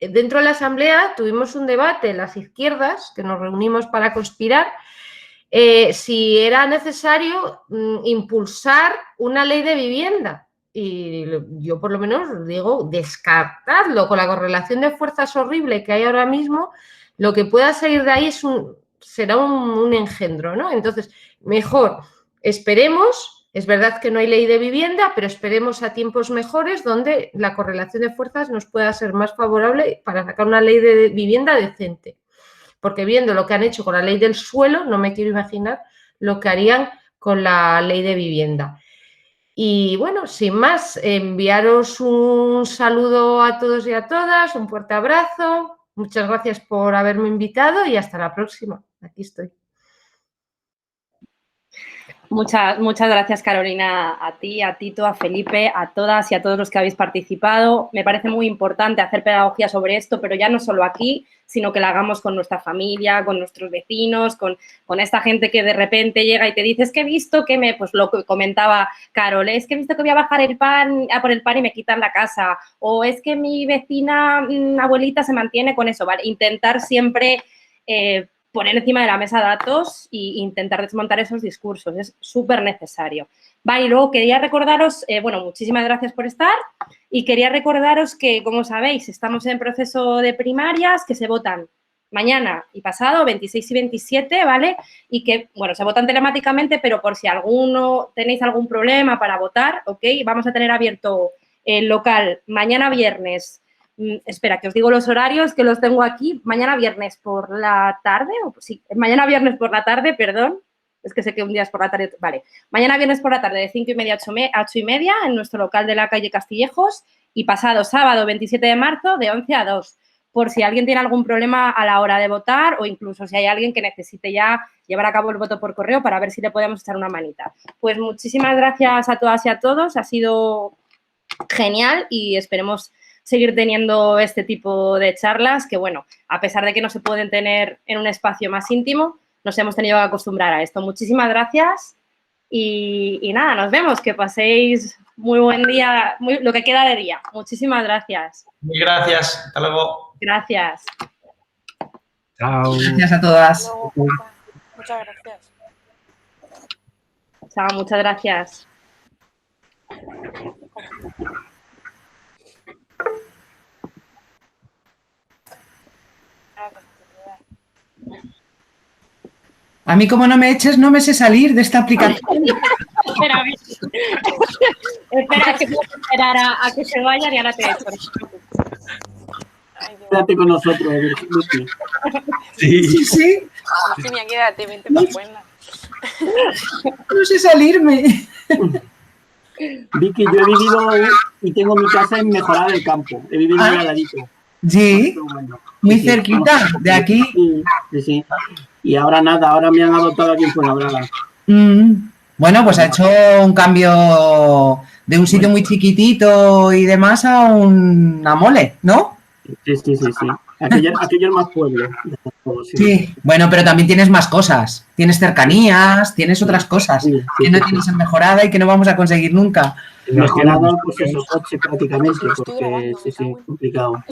dentro de la Asamblea tuvimos un debate, las izquierdas, que nos reunimos para conspirar, si era necesario impulsar una ley de vivienda. Y yo por lo menos digo, descartadlo. Con la correlación de fuerzas horrible que hay ahora mismo, lo que pueda salir de ahí será un engendro, ¿no? Entonces, mejor esperemos, es verdad que no hay ley de vivienda, pero esperemos a tiempos mejores donde la correlación de fuerzas nos pueda ser más favorable para sacar una ley de vivienda decente. Porque viendo lo que han hecho con la ley del suelo, no me quiero imaginar lo que harían con la ley de vivienda. Y bueno, sin más, enviaros un saludo a todos y a todas, un fuerte abrazo. Muchas gracias por haberme invitado y hasta la próxima. Aquí estoy. Muchas gracias, Carolina, a ti, a Tito, a Felipe, a todas y a todos los que habéis participado. Me parece muy importante hacer pedagogía sobre esto, pero ya no solo aquí, sino que la hagamos con nuestra familia, con nuestros vecinos, con esta gente que de repente llega y te dice, es que he visto que pues lo que comentaba Carol, es que he visto que voy a bajar a por el pan y me quitan la casa, o es que mi vecina abuelita se mantiene con eso, ¿vale? Intentar siempre poner encima de la mesa datos e intentar desmontar esos discursos. Es súper necesario. Vale, y luego quería recordaros, muchísimas gracias por estar y quería recordaros que, como sabéis, estamos en proceso de primarias que se votan mañana y pasado, 26 y 27, ¿vale? Y que, bueno, se votan telemáticamente, pero por si tenéis algún problema para votar, ¿ok? Vamos a tener abierto el local mañana viernes. Espera, que os digo los horarios, que los tengo aquí. Mañana viernes por la tarde, mañana viernes por la tarde, perdón. Es que sé que un día es por la tarde. Vale. Mañana viernes por la tarde de 5:30 a 8:30 en nuestro local de la calle Castillejos y pasado sábado 27 de marzo de 11 a 2. Por si alguien tiene algún problema a la hora de votar o incluso si hay alguien que necesite ya llevar a cabo el voto por correo para ver si le podemos echar una manita. Pues muchísimas gracias a todas y a todos. Ha sido genial y esperemos seguir teniendo este tipo de charlas que, bueno, a pesar de que no se pueden tener en un espacio más íntimo, nos hemos tenido que acostumbrar a esto. Muchísimas gracias y nada, nos vemos. Que paséis muy buen día, lo que queda de día. Muchísimas gracias. Muy gracias. Hasta luego. Gracias. Chao. Gracias a todas. Muchas gracias. Chao, muchas gracias. A mí, como no me eches, no me sé salir de esta aplicación. Espera, que tengo que esperar a que se vayan y ahora te echo. Quédate con nosotros, Lucy. Sí. Sí. Virginia, quédate, vente para Puebla. No sé salirme. Vicky, yo he vivido y tengo mi casa en Mejorada del Campo. He vivido muy al ladito. Sí, muy cerquita de aquí. Sí. Y ahora nada, ahora me han adoptado aquí en Fuenlabrada. Bueno, pues ha hecho un cambio de un sitio muy chiquitito y demás a una mole, ¿no? Sí. Aquello es más pueblo. Sí, bueno, pero también tienes más cosas. Tienes cercanías, tienes otras cosas que no tienes en Mejorada y que no vamos a conseguir nunca. En Mejorada, pues eso, coche prácticamente, porque sí, complicado.